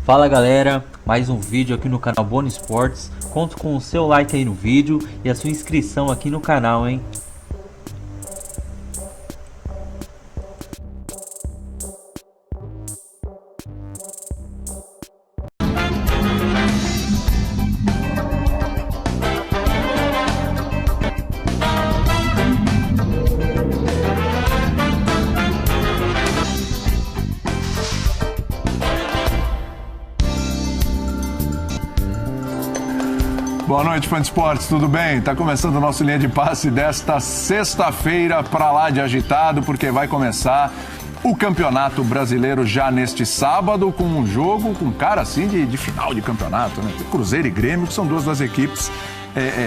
Fala galera, mais um vídeo aqui no canal Boni Esportes. Conto com o seu like aí no vídeo e a sua inscrição aqui no canal, hein? Boa noite, fã de esportes, tudo bem? Tá começando o nosso Linha de Passe desta sexta-feira, pra lá de agitado, porque vai começar o Campeonato Brasileiro já neste sábado, com um jogo com cara assim de final de campeonato, né? Cruzeiro e Grêmio, que são duas das equipes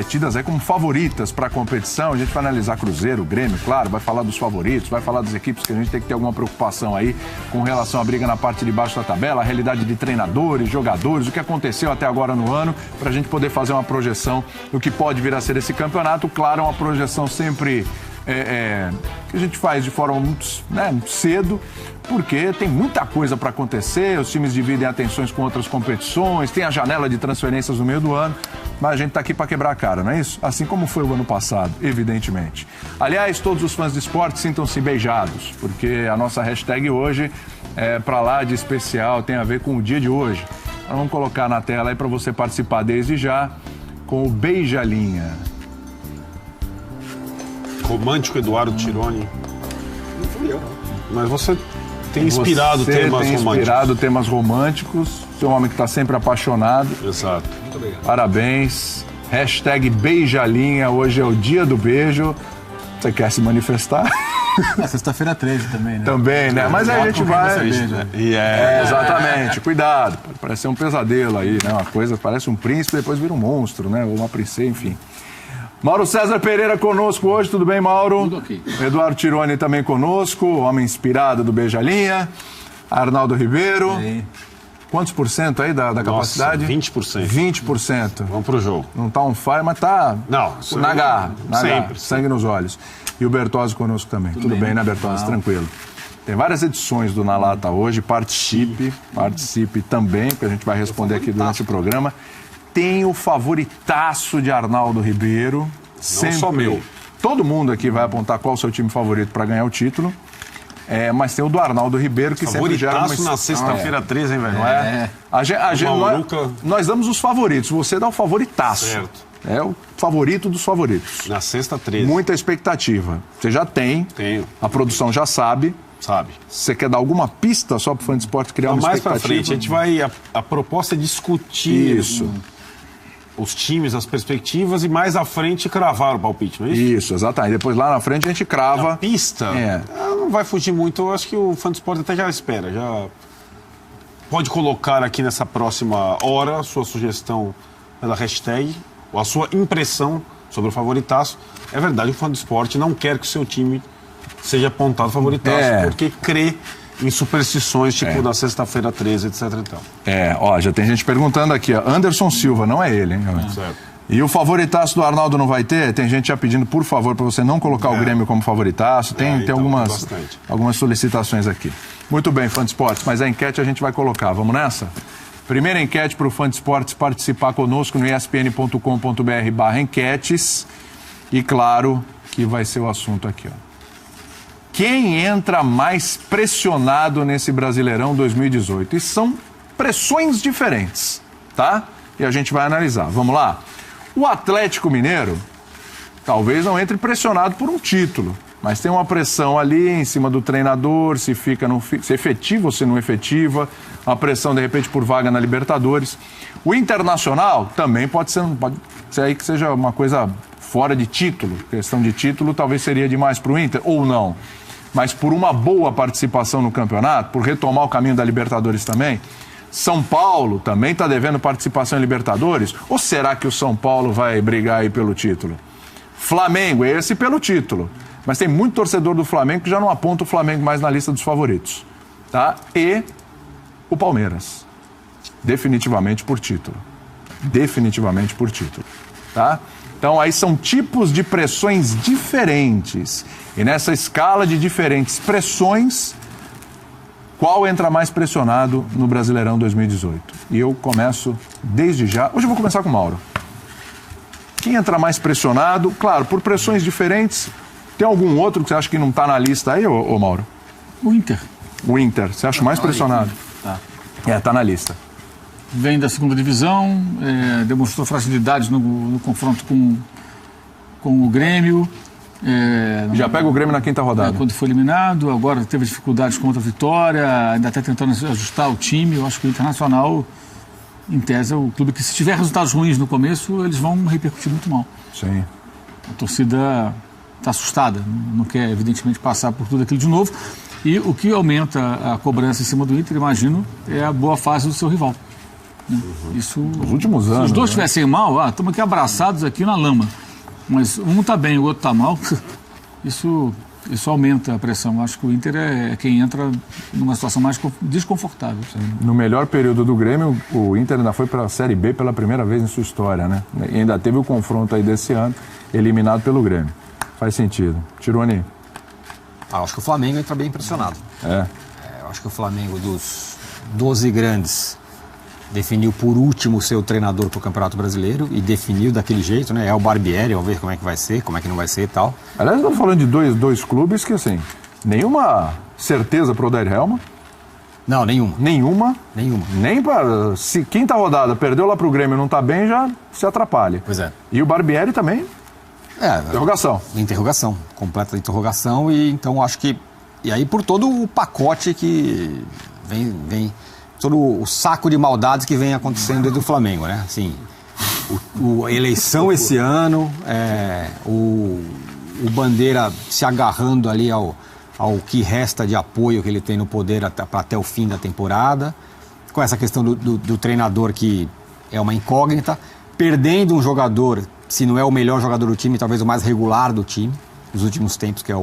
tidas como favoritas para a competição. A gente vai analisar Cruzeiro, Grêmio, claro, vai falar dos favoritos, vai falar das equipes que a gente tem que ter alguma preocupação aí com relação à briga na parte de baixo da tabela, a realidade de treinadores, jogadores, o que aconteceu até agora no ano, para a gente poder fazer uma projeção do que pode vir a ser esse campeonato. Claro, é uma projeção sempre que a gente faz de forma muito cedo, porque tem muita coisa para acontecer, os times dividem atenções com outras competições, tem a janela de transferências no meio do ano, mas a gente está aqui para quebrar a cara, não é isso? Assim como foi o ano passado, evidentemente. Aliás, todos os fãs de esporte sintam-se beijados, porque a nossa hashtag hoje é pra lá de especial, tem a ver com o dia de hoje. Nós vamos colocar na tela aí para você participar desde já com o Beijalinha. Romântico Eduardo Tironi. Não fui eu. Mas você tem inspirado temas românticos. Você é um homem que está sempre apaixonado. Exato. Muito obrigado. Parabéns. Hashtag Beijalinha. Hoje é o dia do beijo. Você quer se manifestar? Sexta-feira 13 também, né? Também, né? Mas aí a gente vai... exatamente. Cuidado. Pode parecer um pesadelo aí, né? Uma coisa, parece um príncipe, depois vira um monstro, né? Ou uma princesa, enfim. Mauro César Pereira conosco hoje, tudo bem, Mauro? Tudo ok. Eduardo Tironi também conosco, homem inspirado do Beijalinha. Arnaldo Ribeiro. Aí. Quantos por cento aí da capacidade? 20%. 20%. Vamos pro jogo. Não tá on fire, mas tá na garra. Sempre. Sangue nos olhos. E o Bertozzi conosco também. Tudo bem, né, Bertozzi? Tranquilo. Tem várias edições do Na Lata hoje. Participe também, que a gente vai responder aqui durante o programa. Tem o favoritaço de Arnaldo Ribeiro. Não só meu. Todo mundo aqui vai apontar qual o seu time favorito para ganhar o título. Mas tem o do Arnaldo Ribeiro, que sempre gera uma... na sexta-feira 13, hein, velho? Não é? Nós damos os favoritos, você dá o favoritaço. Certo. É o favorito dos favoritos. Na sexta 13. Muita expectativa. Você já tem. Tenho. A produção já sabe. Sabe. Você quer dar alguma pista só para o fã de esporte criar uma mais expectativa? Mais pra frente, a gente vai... A proposta é discutir... Isso. Os times, as perspectivas e mais à frente cravar o palpite, não é isso? Isso, exatamente. Depois lá na frente a gente crava. A pista não vai fugir muito. Eu acho que o fã do esporte até já espera. Já pode colocar aqui nessa próxima hora a sua sugestão pela hashtag ou a sua impressão sobre o favoritaço. É verdade, o fã do esporte não quer que o seu time seja apontado favoritaço, porque crê em superstições, tipo da sexta-feira 13, etc. Então. Já tem gente perguntando aqui, ó. Anderson Silva, não é ele, hein? Certo. E o favoritaço do Arnaldo não vai ter? Tem gente já pedindo, por favor, para você não colocar o Grêmio como favoritaço. Tem algumas solicitações aqui. Muito bem, fã de esportes, mas a enquete a gente vai colocar. Vamos nessa? Primeira enquete para o fã de esportes participar conosco no espn.com.br/enquetes. E claro que vai ser o assunto aqui, ó. Quem entra mais pressionado nesse Brasileirão 2018? E são pressões diferentes, tá? E a gente vai analisar. Vamos lá? O Atlético Mineiro talvez não entre pressionado por um título, mas tem uma pressão ali em cima do treinador, se efetiva ou se não efetiva, uma pressão de repente por vaga na Libertadores. O Internacional também pode ser aí que seja uma coisa fora de título, questão de título talvez seria demais para o Inter, ou não. Mas por uma boa participação no campeonato, por retomar o caminho da Libertadores também. São Paulo também está devendo participação em Libertadores? Ou será que o São Paulo vai brigar aí pelo título? Flamengo, esse pelo título. Mas tem muito torcedor do Flamengo que já não aponta o Flamengo mais na lista dos favoritos. Tá? E o Palmeiras. Definitivamente por título. Definitivamente por título. Tá? Então, aí são tipos de pressões diferentes. E nessa escala de diferentes pressões, Qual entra mais pressionado no Brasileirão 2018? E eu começo desde já. Hoje eu vou começar com o Mauro. Quem entra mais pressionado? Claro, por pressões diferentes. Tem algum outro que você acha que não está na lista aí, ô Mauro? O Inter. O Inter, você acha mais pressionado? Tá. Tá na lista. Vem da segunda divisão, demonstrou fragilidade no confronto com o Grêmio. Já pega o Grêmio na quinta rodada. Quando foi eliminado, agora teve dificuldades contra a Vitória, ainda está tentando ajustar o time. Eu acho que o Internacional, em tese, é o clube que, se tiver resultados ruins no começo, eles vão repercutir muito mal. Sim. A torcida está assustada, não quer, evidentemente, passar por tudo aquilo de novo. E o que aumenta a cobrança em cima do Inter, imagino, é a boa fase do seu rival. Isso, nos últimos anos. Se os dois estivessem mal, estamos aqui abraçados aqui na lama. Mas um está bem, o outro está mal. Isso aumenta a pressão. Acho que o Inter é quem entra numa situação mais desconfortável. No melhor período do Grêmio, o Inter ainda foi para a Série B pela primeira vez em sua história, né? E ainda teve o confronto aí desse ano, eliminado pelo Grêmio. Faz sentido. Tironi. Acho que o Flamengo entra bem impressionado. Acho que o Flamengo, dos 12 grandes, definiu por último o seu treinador para o Campeonato Brasileiro e definiu daquele jeito, né? É o Barbieri, vamos ver como é que vai ser, como é que não vai ser e tal. Aliás, estamos falando de dois clubes que, assim, nenhuma certeza para o Odair Helma. Não, nenhuma. Nem para... Se quinta rodada perdeu lá para o Grêmio e não está bem, já se atrapalha. Pois é. E o Barbieri também? Interrogação. Completa interrogação. E então acho que... E aí por todo o pacote que vem todo o saco de maldades que vem acontecendo dentro do Flamengo, né? Assim, a eleição esse ano, o Bandeira se agarrando ali ao que resta de apoio que ele tem no poder até o fim da temporada, com essa questão do treinador que é uma incógnita, perdendo um jogador, se não é o melhor jogador do time, talvez o mais regular do time, nos últimos tempos, que é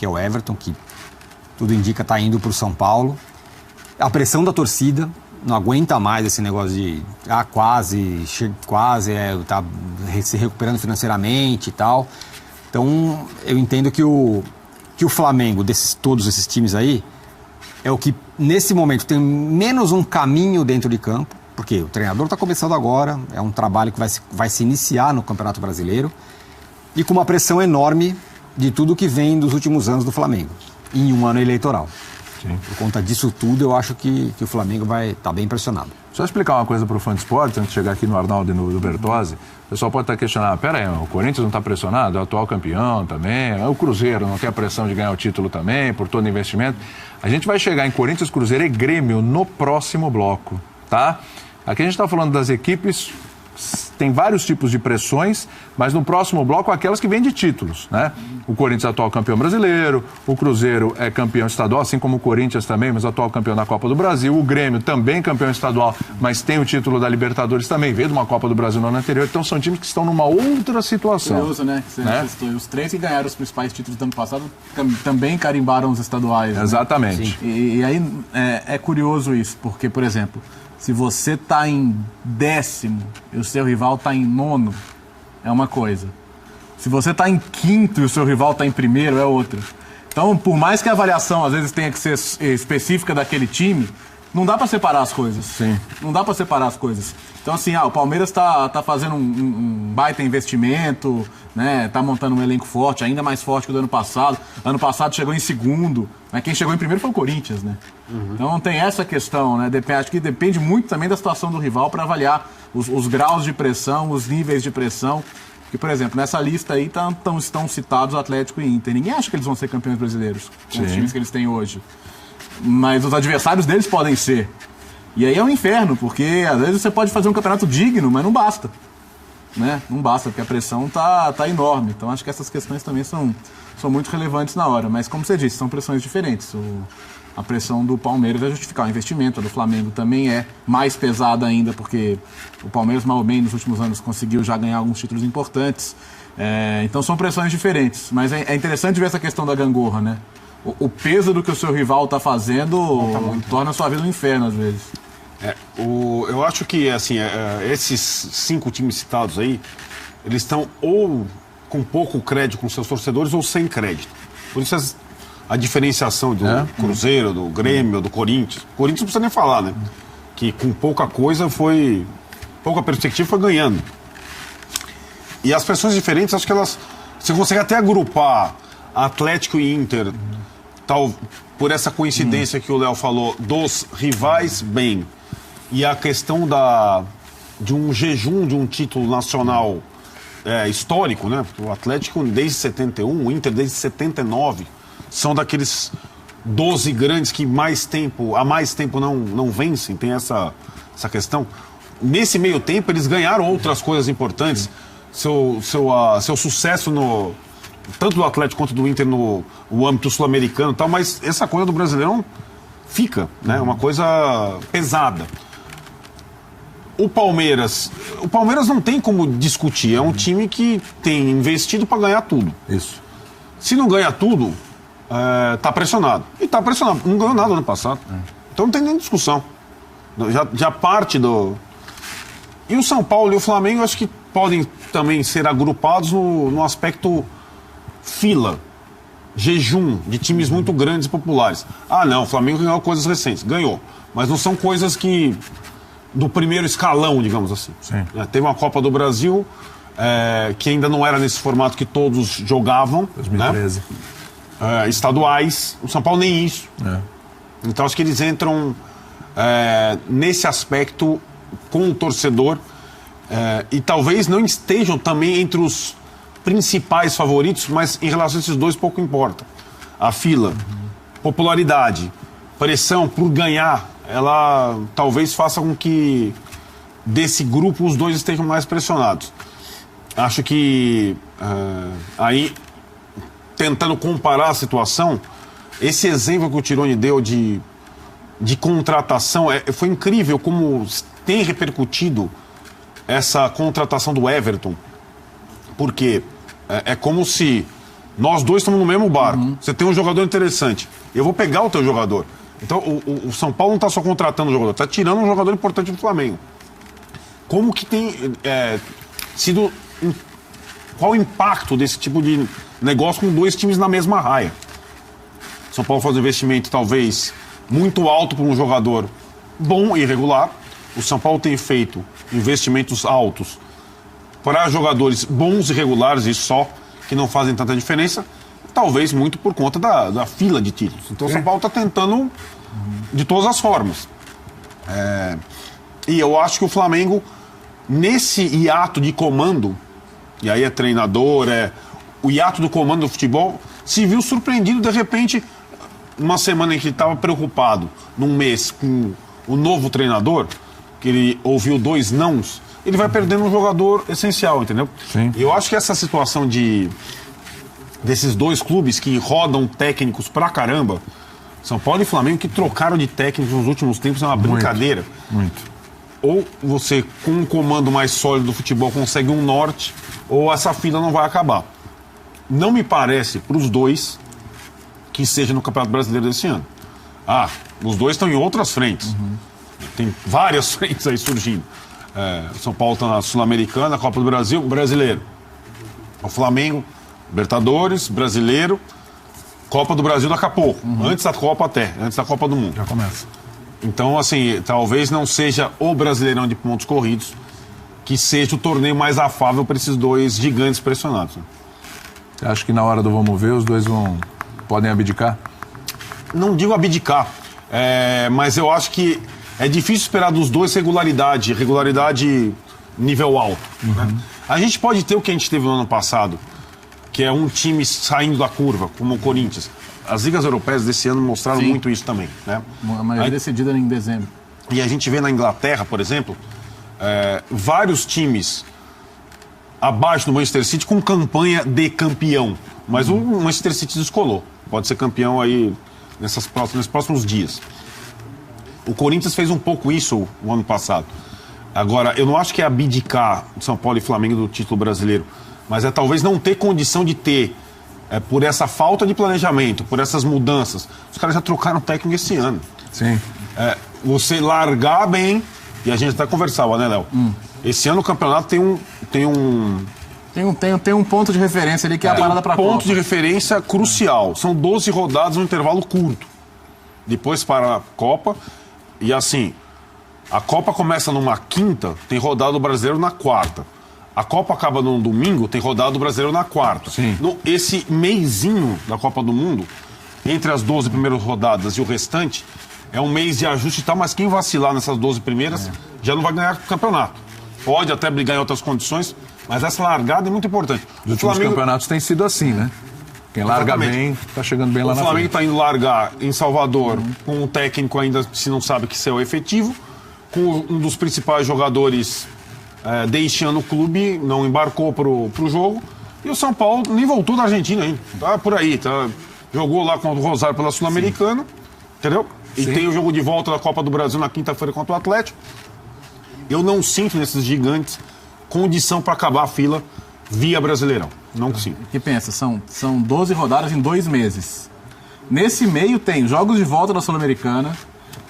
o Everton, que tudo indica está indo para o São Paulo. A pressão da torcida, não aguenta mais esse negócio de quase, tá se recuperando financeiramente e tal. Então, eu entendo que o Flamengo, todos esses times aí, é o que, nesse momento, tem menos um caminho dentro de campo, porque o treinador está começando agora, é um trabalho que vai se iniciar no Campeonato Brasileiro, e com uma pressão enorme de tudo que vem dos últimos anos do Flamengo, em um ano eleitoral. Sim. Por conta disso tudo, eu acho que o Flamengo vai estar bem impressionado. Só explicar uma coisa para o fã de esporte, antes de chegar aqui no Arnaldo e no Bertozzi. O pessoal pode estar questionando, peraí, o Corinthians não está pressionado, é o atual campeão também, o Cruzeiro não tem a pressão de ganhar o título também, por todo investimento. A gente vai chegar em Corinthians, Cruzeiro e Grêmio no próximo bloco, tá? Aqui a gente está falando das equipes, tem vários tipos de pressões, mas no próximo bloco aquelas que vêm de títulos, né? O Corinthians é atual campeão brasileiro, o Cruzeiro é campeão estadual, assim como o Corinthians também, mas atual campeão da Copa do Brasil, o Grêmio também campeão estadual, mas tem o título da Libertadores também, veio de uma Copa do Brasil no ano anterior, então são times que estão numa outra situação. Curioso, né? Os três que ganharam os principais títulos do ano passado também carimbaram os estaduais. Exatamente. Né? E aí é curioso isso, porque, por exemplo, se você está em 10º e o seu rival está em 9º, é uma coisa. Se você está em 5º e o seu rival está em 1º, é outra. Então, por mais que a avaliação às vezes tenha que ser específica daquele time, não dá para separar as coisas. Sim. Não dá para separar as coisas. Então, assim, o Palmeiras está fazendo um baita investimento, né? Tá montando um elenco forte, ainda mais forte que o do ano passado. Ano passado chegou em 2º, mas quem chegou em 1º foi o Corinthians, né? Então tem essa questão, né? Acho que depende muito também da situação do rival para avaliar os graus de pressão, os níveis de pressão. Porque, por exemplo, nessa lista aí estão citados Atlético e Inter. Ninguém acha que eles vão ser campeões brasileiros com os times que eles têm hoje. Mas os adversários deles podem ser. E aí é um inferno, porque às vezes você pode fazer um campeonato digno, mas não basta. Né? Não basta, porque a pressão tá enorme. Então acho que essas questões também são muito relevantes na hora. Mas como você disse, são pressões diferentes. A pressão do Palmeiras é justificar o investimento, a do Flamengo também é mais pesada ainda, porque o Palmeiras, mal ou bem, nos últimos anos conseguiu já ganhar alguns títulos importantes. Então são pressões diferentes. Mas é interessante ver essa questão da gangorra, né? O peso do que o seu rival está fazendo torna a sua vida um inferno, às vezes. Eu acho que assim, esses 5 times citados aí, eles estão ou com pouco crédito com seus torcedores ou sem crédito. Por isso a diferenciação do Cruzeiro, do Grêmio, do Corinthians. O Corinthians não precisa nem falar, né? Que com pouca perspectiva foi ganhando. E as pessoas diferentes, acho que você consegue até agrupar Atlético e Inter, tal, por essa coincidência que o Léo falou, dos rivais, bem. E a questão de um jejum de um título nacional histórico, né? O Atlético desde 71, o Inter desde 79, são daqueles 12 grandes que há mais tempo não vencem, tem essa questão. Nesse meio tempo, eles ganharam outras coisas importantes. Seu sucesso tanto do Atlético quanto do Inter no âmbito sul-americano e tal, mas essa coisa do Brasileirão fica, né? Uma coisa pesada. O Palmeiras não tem como discutir, é um time que tem investido para ganhar tudo. Isso. Se não ganha tudo, tá pressionado. E tá pressionado, não ganhou nada ano passado. Então não tem nem discussão. Já parte do... E o São Paulo e o Flamengo, eu acho que podem também ser agrupados no aspecto fila, jejum de times muito grandes e populares. Ah, não, o Flamengo ganhou coisas recentes. Ganhou. Mas não são coisas que... do primeiro escalão, digamos assim. Teve uma Copa do Brasil, que ainda não era nesse formato que todos jogavam. 2013. Né? Estaduais. O São Paulo nem isso. Então acho que eles entram nesse aspecto com o torcedor e talvez não estejam também entre os principais favoritos, mas em relação a esses dois pouco importa. A fila, popularidade, pressão por ganhar, ela talvez faça com que desse grupo os dois estejam mais pressionados. Acho que aí, tentando comparar a situação, esse exemplo que o Tironi deu de contratação, foi incrível como tem repercutido essa contratação do Everton, porque é como se nós dois estamos no mesmo barco. Você tem um jogador interessante, eu vou pegar o teu jogador. Então o São Paulo não está só contratando um jogador, está tirando um jogador importante do Flamengo. Como que tem sido... Qual o impacto desse tipo de negócio com dois times na mesma raia? São Paulo faz um investimento talvez muito alto para um jogador bom e regular. O São Paulo tem feito investimentos altos para jogadores bons e regulares e só, que não fazem tanta diferença, talvez muito por conta da fila de títulos. Então o São Paulo está tentando de todas as formas. E eu acho que o Flamengo, nesse hiato de comando, e aí é treinador, o hiato do comando do futebol, se viu surpreendido de repente, uma semana em que estava preocupado, num mês, com o novo treinador, que ele ouviu 2 nãos, ele vai perdendo um jogador essencial, entendeu? Sim. Eu acho que essa situação desses dois clubes que rodam técnicos pra caramba, São Paulo e Flamengo, que trocaram de técnicos nos últimos tempos, é uma brincadeira. Muito. Ou você, com um comando mais sólido do futebol, consegue um norte, ou essa fila não vai acabar. Não me parece, para os dois, que seja no Campeonato Brasileiro desse ano. Os dois estão em outras frentes. Tem várias frentes aí surgindo. São Paulo está na Sul-Americana, Copa do Brasil, Brasileiro. O Flamengo, Libertadores, Brasileiro, Copa do Brasil daqui a pouco. Antes da Copa antes da Copa do Mundo. Já começa. Então, assim, talvez não seja o Brasileirão de pontos corridos que seja o torneio mais afável para esses dois gigantes pressionados. Você acha que na hora do vamos ver os dois podem abdicar? Não digo abdicar, mas eu acho que é difícil esperar dos dois regularidade nível alto. Né? A gente pode ter o que a gente teve no ano passado, que é um time saindo da curva, como o Corinthians. As ligas europeias desse ano mostraram muito isso também. Né? A maioria decidida em dezembro. E a gente vê na Inglaterra, por exemplo, vários times abaixo do Manchester City com campanha de campeão. Mas o Manchester City descolou. Pode ser campeão aí nesses próximos dias. O Corinthians fez um pouco isso o ano passado. Agora, eu não acho que é abdicar de São Paulo e Flamengo do título brasileiro, mas é talvez não ter condição de ter, por essa falta de planejamento, por essas mudanças. Os caras já trocaram técnico esse ano. Sim. Você largar bem, e a gente até conversava, né, Léo? Esse ano o campeonato tem Tem um ponto de referência ali que é a parada pra Copa. Ponto de referência crucial. São 12 rodadas num intervalo curto. Depois para a Copa. E assim, a Copa começa numa quinta, tem rodada do Brasileiro na quarta. A Copa acaba num domingo, tem rodada do Brasileiro na quarta. Sim. Esse meizinho da Copa do Mundo, entre as 12 primeiras rodadas e o restante, é um mês de ajuste e tal, mas quem vacilar nessas 12 primeiras já não vai ganhar o campeonato. Pode até brigar em outras condições, mas essa largada é muito importante. Os últimos campeonatos têm sido assim, né? Quem larga bem, tá chegando bem lá na frente. O Flamengo está indo largar em Salvador com um técnico ainda se não sabe que isso é o efetivo, com um dos principais jogadores deixando o clube, não embarcou pro jogo, e o São Paulo nem voltou da Argentina ainda. Tá por aí, tá? Jogou lá contra o Rosário pela Sul-Americana, entendeu? E tem o jogo de volta da Copa do Brasil na quinta-feira contra o Atlético. Eu não sinto nesses gigantes condição para acabar a fila via Brasileirão. Não consigo. Que pensa, são 12 rodadas em 2 meses. Nesse meio tem jogos de volta da Sul-Americana,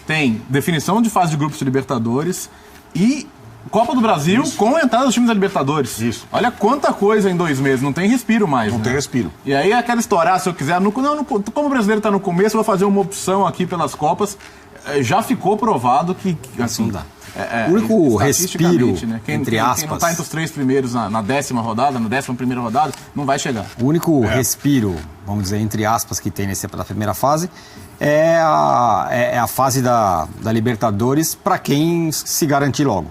tem definição de fase de grupos de Libertadores e Copa do Brasil com a entrada dos times da Libertadores. Isso. Olha quanta coisa em 2 meses, não tem respiro mais. Não né? tem respiro. E aí é aquela história, se eu quiser, como o brasileiro está no começo, eu vou fazer uma opção aqui pelas Copas. Já ficou provado que assim, não dá. O único respiro, né? entre aspas... Quem não está entre os 3 primeiros na 10ª rodada, na 11ª rodada, não vai chegar. O único respiro, vamos dizer, entre aspas, que tem na primeira fase é a fase da Libertadores para quem se garantir logo.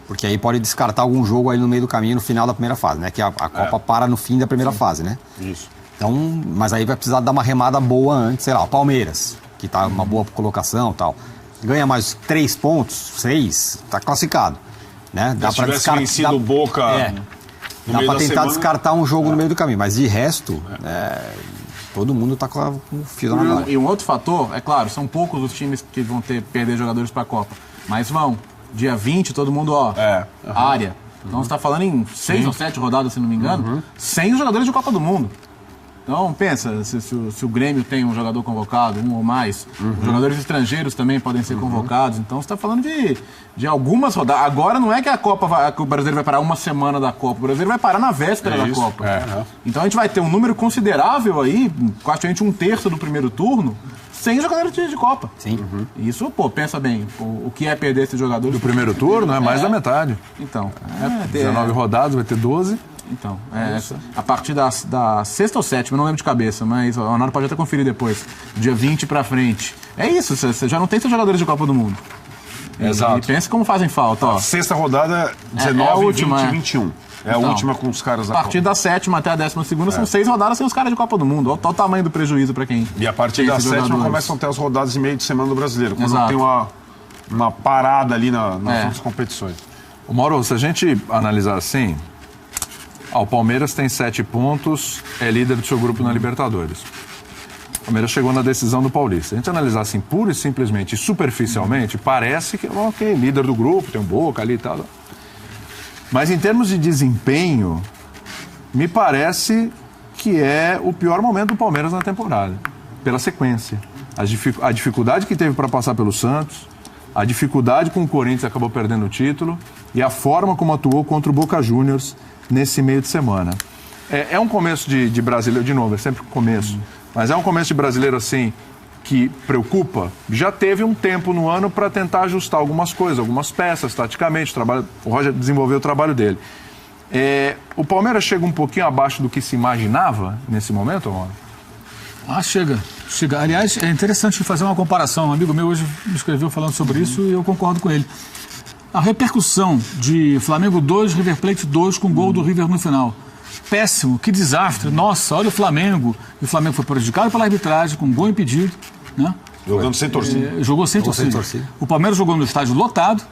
Porque aí pode descartar algum jogo aí no meio do caminho, no final da primeira fase, né? Que a Copa para no fim da primeira fase, né? Isso. Então, mas aí vai precisar dar uma remada boa antes, sei lá, o Palmeiras, que tá uma boa colocação e tal. Ganha mais 3 pontos, 6, tá classificado. Né? Dá para descartar. Boca dá para tentar descartar um jogo no meio do caminho, mas de resto, todo mundo tá com o fio na mão. E um outro fator, é claro, são poucos os times que vão perder jogadores para a Copa, mas dia 20, todo mundo, área. Então você está falando em 6 ou 7 rodadas, se não me engano, sem os jogadores de Copa do Mundo. Então, pensa, se o Grêmio tem um jogador convocado, um ou mais, os jogadores estrangeiros também podem ser convocados. Então, você está falando de algumas rodadas. Agora não é que que o brasileiro vai parar uma semana da Copa, o brasileiro vai parar na véspera da Copa. Então, a gente vai ter um número considerável aí, praticamente 1/3 do primeiro turno, sem jogadores de Copa. Sim. Isso, pensa bem, o que é perder esses jogadores? Do primeiro turno é mais da metade. Então. 19 rodadas, vai ter 12. Então, a partir da 6ª ou 7ª, não lembro de cabeça, mas o Leonardo pode até conferir depois. Dia 20 pra frente. É isso, você já não tem seus jogadores de Copa do Mundo. Exato. E pensa como fazem falta. Ó. A 6ª rodada, 19, a última, 20 e 21. É a última com os caras da Copa. A partir da 7ª até a 12ª são 6 rodadas sem os caras de Copa do Mundo. Olha o tamanho do prejuízo pra quem. E a partir da 7ª começam a ter as rodadas de meio de semana do brasileiro. Quando tem uma parada ali nas outras competições. O Mauro, se a gente analisar assim... o Palmeiras tem 7 pontos, é líder do seu grupo na Libertadores. O Palmeiras chegou na decisão do Paulista. Se a gente analisar assim, pura e simplesmente, superficialmente, parece que é líder do grupo, tem um Boca ali e tal. Mas em termos de desempenho, me parece que é o pior momento do Palmeiras na temporada, pela sequência. A dificuldade que teve para passar pelo Santos, a dificuldade com o Corinthians, acabou perdendo o título, e a forma como atuou contra o Boca Juniors nesse meio de semana. É um começo de brasileiro, de novo, é sempre começo, mas é um começo de brasileiro assim que preocupa. Já teve um tempo no ano para tentar ajustar algumas coisas, algumas peças, taticamente, o Roger desenvolveu o trabalho dele. O Palmeiras chega um pouquinho abaixo do que se imaginava nesse momento, Mauro? Chega. Aliás, é interessante fazer uma comparação. Um amigo meu hoje me escreveu falando sobre isso e eu concordo com ele. A repercussão de Flamengo 2, River Plate 2 com gol do River no final. Péssimo, que desastre. Nossa, olha o Flamengo. E o Flamengo foi prejudicado pela arbitragem, com gol impedido. Né? Jogando sem torcida. Jogou sem torcida. O Palmeiras jogou no estádio lotado.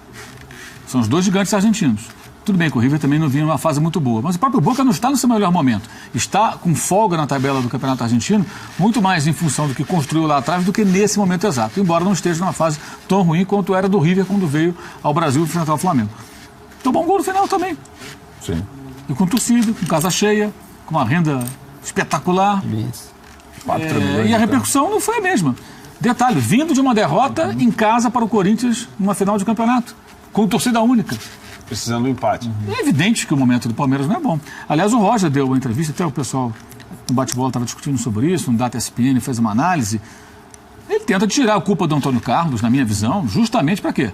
São os 2 gigantes argentinos. Tudo bem que o River também não vinha numa fase muito boa. Mas o próprio Boca não está no seu melhor momento. Está com folga na tabela do Campeonato Argentino, muito mais em função do que construiu lá atrás do que nesse momento exato. Embora não esteja numa fase tão ruim quanto era do River quando veio ao Brasil enfrentar o Flamengo. Tomou um gol no final também. Sim. E com torcida, com casa cheia, com uma renda espetacular. E a repercussão não foi a mesma. Detalhe, vindo de uma derrota em casa para o Corinthians numa final de campeonato, com torcida única. Precisando do empate. É evidente que o momento do Palmeiras não é bom. Aliás, o Roger deu uma entrevista, até o pessoal no bate-bola estava discutindo sobre isso, no Data ESPN fez uma análise. Ele tenta tirar a culpa do Antônio Carlos, na minha visão, justamente para quê?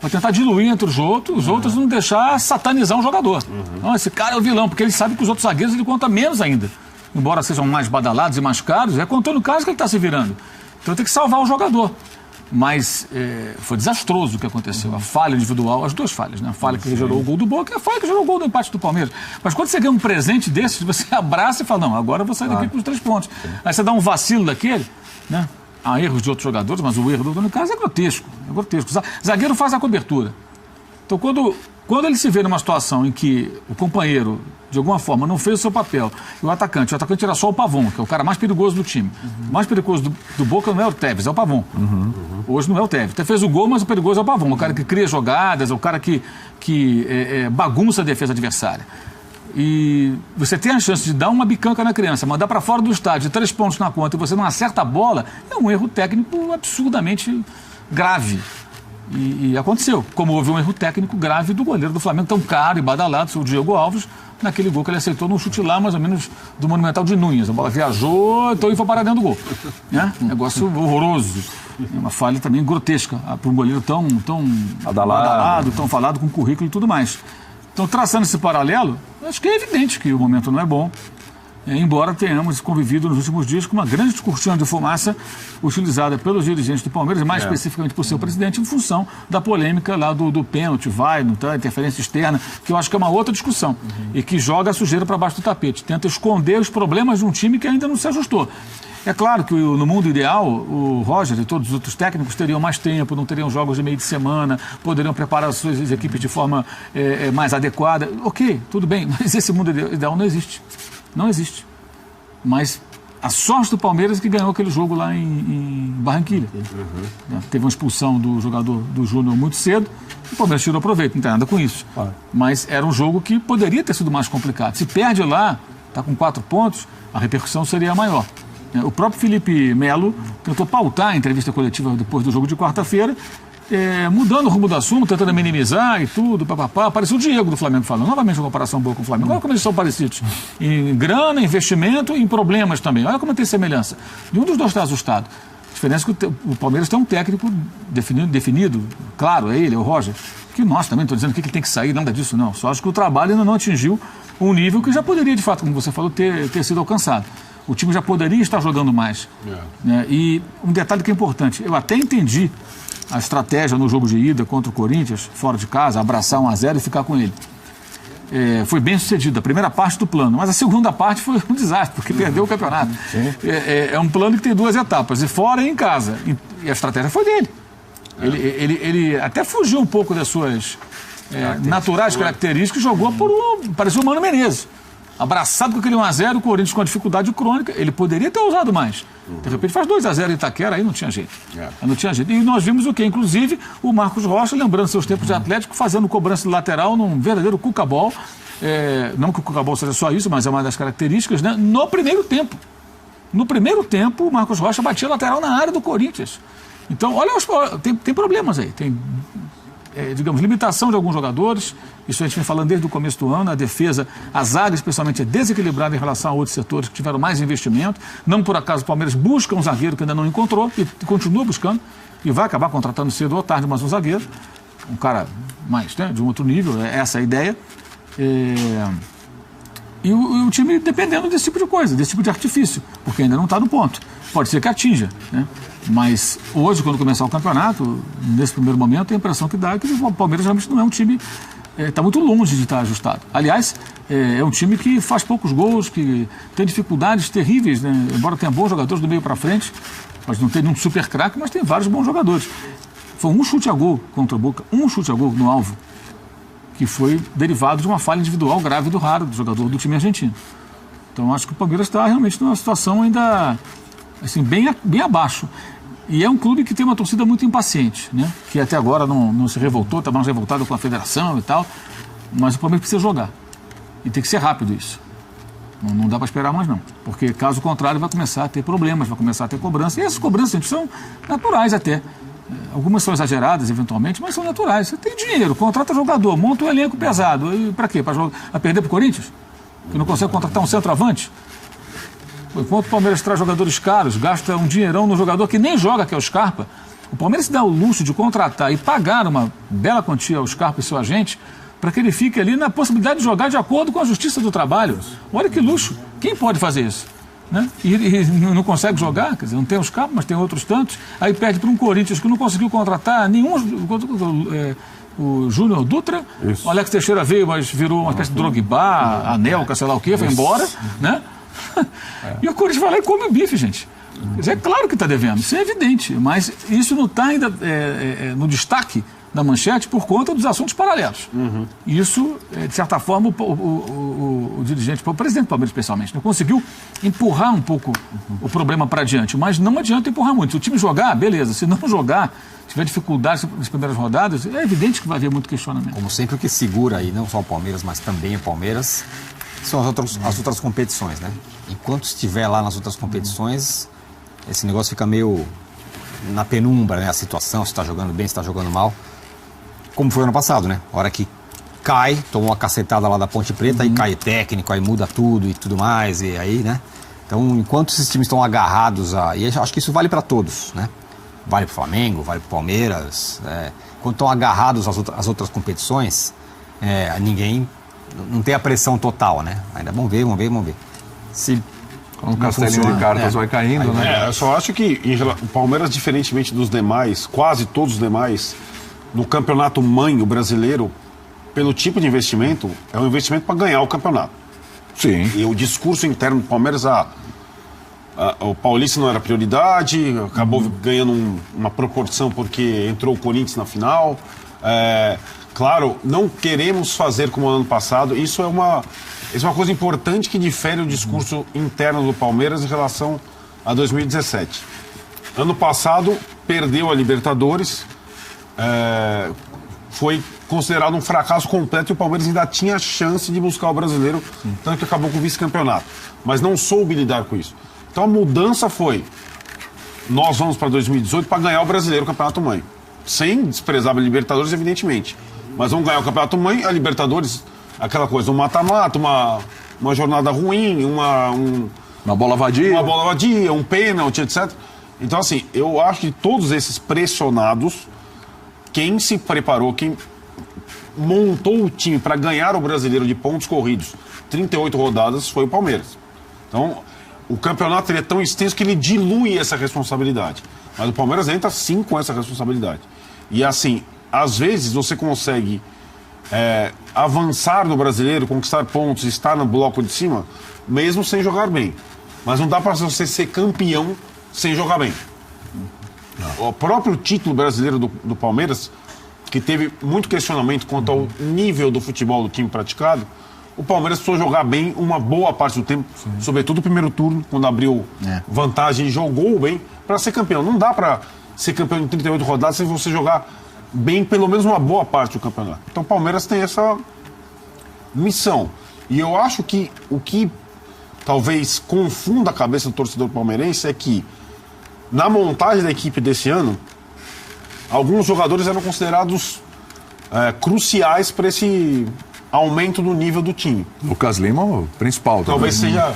Para tentar diluir entre os outros não deixar satanizar um jogador. Então, esse cara é o vilão, porque ele sabe que os outros zagueiros ele conta menos ainda. Embora sejam mais badalados e mais caros, é com o Antônio Carlos que ele está se virando. Então tem que salvar o jogador. Mas foi desastroso o que aconteceu. A falha individual, as duas falhas, né? A falha que gerou o gol do Boca e a falha que gerou o gol do empate do Palmeiras. Mas quando você ganha um presente desses, você abraça e fala, não, agora eu vou sair daqui com os 3 pontos. Aí você dá um vacilo daquele, né? Há erros de outros jogadores, mas o erro do Antônio Carlos é grotesco. É grotesco. Zagueiro faz a cobertura. Então quando ele se vê numa situação em que o companheiro, de alguma forma, não fez o seu papel, e o atacante era só o Pavon, que é o cara mais perigoso do time. O mais perigoso do Boca não é o Tevez, é o Pavon. Hoje não é o Tevez. Até fez o gol, mas o perigoso é o Pavon. O cara que cria jogadas, é o cara que bagunça a defesa adversária. E você tem a chance de dar uma bicanca na criança, mandar para fora do estádio, 3 pontos na conta, e você não acerta a bola, é um erro técnico absurdamente grave. E aconteceu, como houve um erro técnico grave do goleiro do Flamengo, tão caro e badalado, o Diego Alves, naquele gol que ele aceitou no chute lá, mais ou menos, do Monumental de Núñez. A bola viajou, então e foi parar dentro do gol. Né? Negócio horroroso. É uma falha também grotesca para um goleiro tão badalado, tão falado, com currículo e tudo mais. Então, traçando esse paralelo, acho que é evidente que o momento não é bom. Embora tenhamos convivido nos últimos dias com uma grande cortina de fumaça utilizada pelos dirigentes do Palmeiras, mais especificamente por seu presidente, em função da polêmica lá do pênalti, interferência externa, que eu acho que é uma outra discussão, e que joga a sujeira para baixo do tapete, tenta esconder os problemas de um time que ainda não se ajustou. É claro que no mundo ideal, o Roger e todos os outros técnicos teriam mais tempo, não teriam jogos de meio de semana, poderiam preparar as suas equipes de forma mais adequada. Ok, tudo bem, mas esse mundo ideal não existe. Não existe. Mas a sorte do Palmeiras é que ganhou aquele jogo lá em Barranquilla. Teve uma expulsão do jogador do Júnior muito cedo, o Palmeiras tirou proveito, não tem nada com isso. Mas era um jogo que poderia ter sido mais complicado. Se perde lá, está com 4 pontos, a repercussão seria maior. O próprio Felipe Melo tentou pautar a entrevista coletiva depois do jogo de quarta-feira, mudando o rumo do assunto, tentando minimizar e tudo, papapá. Apareceu o Diego do Flamengo falando, novamente uma comparação boa com o Flamengo. Olha como eles são parecidos. Em grana, investimento e em problemas também. Olha como tem semelhança. Nenhum dos dois está assustado. A diferença é que o Palmeiras tem um técnico definido, claro, é ele, é o Roger, que nós também, estou dizendo que ele tem que sair, nada disso não. Só acho que o trabalho ainda não atingiu um nível que já poderia, de fato, como você falou, ter sido alcançado. O time já poderia estar jogando mais. Né? E um detalhe que é importante, eu até entendi a estratégia no jogo de ida contra o Corinthians, fora de casa, abraçar 1-0 e ficar com ele. Foi bem sucedido, a primeira parte do plano, mas a segunda parte foi um desastre, porque perdeu o campeonato. É um plano que tem 2 etapas, e fora e em casa. E a estratégia foi dele. Ele até fugiu um pouco das suas naturais características e jogou parecia o Mano Menezes. Abraçado com aquele 1-0, o Corinthians com a dificuldade crônica, ele poderia ter usado mais. De repente faz 2-0 em Itaquera, aí não tinha jeito. Não tinha jeito. E nós vimos o quê? Inclusive o Marcos Rocha, lembrando seus tempos de Atlético, fazendo cobrança de lateral num verdadeiro cuca-bol. Não que o cuca-bol seja só isso, mas é uma das características, né? No primeiro tempo. No primeiro tempo, o Marcos Rocha batia lateral na área do Corinthians. Então, olha, tem problemas aí. Tem, digamos, limitação de alguns jogadores. Isso a gente vem falando desde o começo do ano. A defesa, a zaga especialmente, é desequilibrada em relação a outros setores que tiveram mais investimento. Não por acaso o Palmeiras busca um zagueiro que ainda não encontrou e continua buscando. E vai acabar contratando cedo ou tarde mais um zagueiro. Um cara mais, né, de um outro nível. Essa é a ideia. E o time dependendo desse tipo de coisa, desse tipo de artifício. Porque ainda não está no ponto. Pode ser que atinja, né? Mas hoje, quando começar o campeonato, nesse primeiro momento, a impressão que dá é que o Palmeiras realmente não é um time... Está muito longe de estar ajustado. Aliás, é um time que faz poucos gols, que tem dificuldades terríveis, né? Embora tenha bons jogadores do meio para frente, mas não tem nenhum super craque, mas tem vários bons jogadores. Foi um chute a gol contra o Boca, um chute a gol no alvo, que foi derivado de uma falha individual grave do Raro, do jogador do time argentino. Então, acho que o Palmeiras está realmente numa situação ainda assim, bem abaixo. E é um clube que tem uma torcida muito impaciente, né? Que até agora não se revoltou, está mais revoltado com a federação e tal. Mas o Palmeiras precisa jogar. E tem que ser rápido isso. Não dá para esperar mais não. Porque caso contrário vai começar a ter problemas, vai começar a ter cobrança. E essas cobranças são naturais até. Algumas são exageradas, eventualmente, mas são naturais. Você tem dinheiro, contrata jogador, monta um elenco pesado. E para quê? Para perder para o Corinthians? Que não consegue contratar um centroavante? Enquanto o Palmeiras traz jogadores caros, gasta um dinheirão no jogador que nem joga, que é o Scarpa, o Palmeiras se dá o luxo de contratar e pagar uma bela quantia ao Scarpa e seu agente para que ele fique ali na possibilidade de jogar de acordo com a justiça do trabalho. Olha que luxo. Quem pode fazer isso? Né? E não consegue jogar, quer dizer, não tem os Scarpa, mas tem outros tantos. Aí perde para um Corinthians que não conseguiu contratar nenhum... O Júnior Dutra, o Alex Teixeira veio, mas virou uma espécie de Drogba, Anelka, sei lá o quê, foi embora, né? E o Corinthians vai lá e come o bife, gente. Quer dizer, é claro que está devendo, isso é evidente, mas isso não está ainda no destaque da manchete por conta dos assuntos paralelos. Isso, de certa forma, o dirigente, o presidente do Palmeiras especialmente, não conseguiu empurrar um pouco o problema para adiante, mas não adianta empurrar muito. Se o time jogar, beleza. Se não jogar, tiver dificuldades nas primeiras rodadas, é evidente que vai haver muito questionamento. Como sempre, o que segura aí, não só o Palmeiras, mas também o Palmeiras, são as outras competições, né? Enquanto estiver lá nas outras competições, esse negócio fica meio na penumbra, né? A situação, se está jogando bem, se está jogando mal. Como foi ano passado, né? A hora que cai, tomou uma cacetada lá da Ponte Preta, aí cai técnico, aí muda tudo e tudo mais, e aí, né? Então, enquanto esses times estão agarrados e acho que isso vale para todos, né? Vale para o Flamengo, vale para o Palmeiras. Quando estão agarrados às outras competições, ninguém... Não tem a pressão total, né? Ainda vamos ver. Se o castelinho de cartas vai caindo, né? Eu só acho que o Palmeiras, diferentemente dos demais, quase todos os demais, no campeonato mãe, o brasileiro, pelo tipo de investimento, é um investimento para ganhar o campeonato. Sim. E o discurso interno do Palmeiras, o Paulista não era prioridade, acabou ganhando uma proporção porque entrou o Corinthians na final. Claro, não queremos fazer como no ano passado. Isso é uma coisa importante que difere o discurso interno do Palmeiras em relação a 2017. Ano passado, perdeu a Libertadores, foi considerado um fracasso completo e o Palmeiras ainda tinha chance de buscar o brasileiro, tanto que acabou com o vice-campeonato. Mas não soube lidar com isso. Então a mudança foi: nós vamos para 2018 para ganhar o brasileiro, o Campeonato Mãe. Sem desprezar a Libertadores, evidentemente. Mas vamos ganhar o Campeonato Mãe, a Libertadores, aquela coisa, um mata-mata, uma jornada ruim, uma bola vadia, um pênalti, etc. Então, assim, eu acho que todos esses pressionados, quem se preparou, quem montou o time para ganhar o brasileiro de pontos corridos, 38 rodadas, foi o Palmeiras. Então, o campeonato ele é tão extenso que ele dilui essa responsabilidade. Mas o Palmeiras entra sim com essa responsabilidade. E assim, às vezes você consegue avançar no brasileiro, conquistar pontos, estar no bloco de cima, mesmo sem jogar bem. Mas não dá para você ser campeão sem jogar bem. Não. O próprio título brasileiro do Palmeiras, que teve muito questionamento quanto ao nível do futebol do time praticado, o Palmeiras precisou jogar bem uma boa parte do tempo, sobretudo o primeiro turno, quando abriu vantagem e jogou bem para ser campeão. Não dá para ser campeão em 38 rodadas sem você jogar bem pelo menos uma boa parte do campeonato. Então o Palmeiras tem essa missão. E eu acho que o que talvez confunda a cabeça do torcedor palmeirense é que na montagem da equipe desse ano, alguns jogadores eram considerados cruciais para esse aumento do nível do time. Lucas Lima, o principal. Talvez seja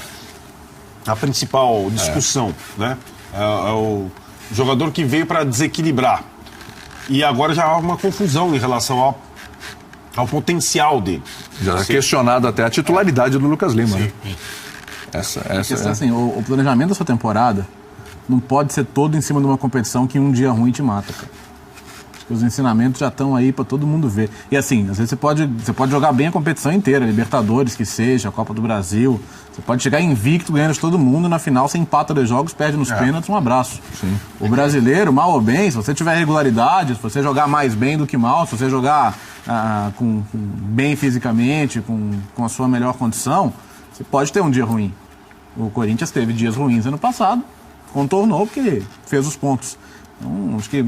a principal discussão, né? É o jogador que veio para desequilibrar. E agora já há uma confusão em relação ao potencial dele. Já é questionado até a titularidade do Lucas Lima, né? Assim, o planejamento dessa temporada não pode ser todo em cima de uma competição que um dia ruim te mata, cara. Os ensinamentos já estão aí para todo mundo ver. E assim, às vezes você pode jogar bem a competição inteira, Libertadores que seja, a Copa do Brasil. Você pode chegar invicto, ganhando de todo mundo, na final você empata 2 jogos, perde nos pênaltis, um abraço. Sim. O brasileiro, mal ou bem, se você tiver regularidade, se você jogar mais bem do que mal, se você jogar bem fisicamente, com a sua melhor condição, você pode ter um dia ruim. O Corinthians teve dias ruins ano passado, contornou porque fez os pontos. Então, acho que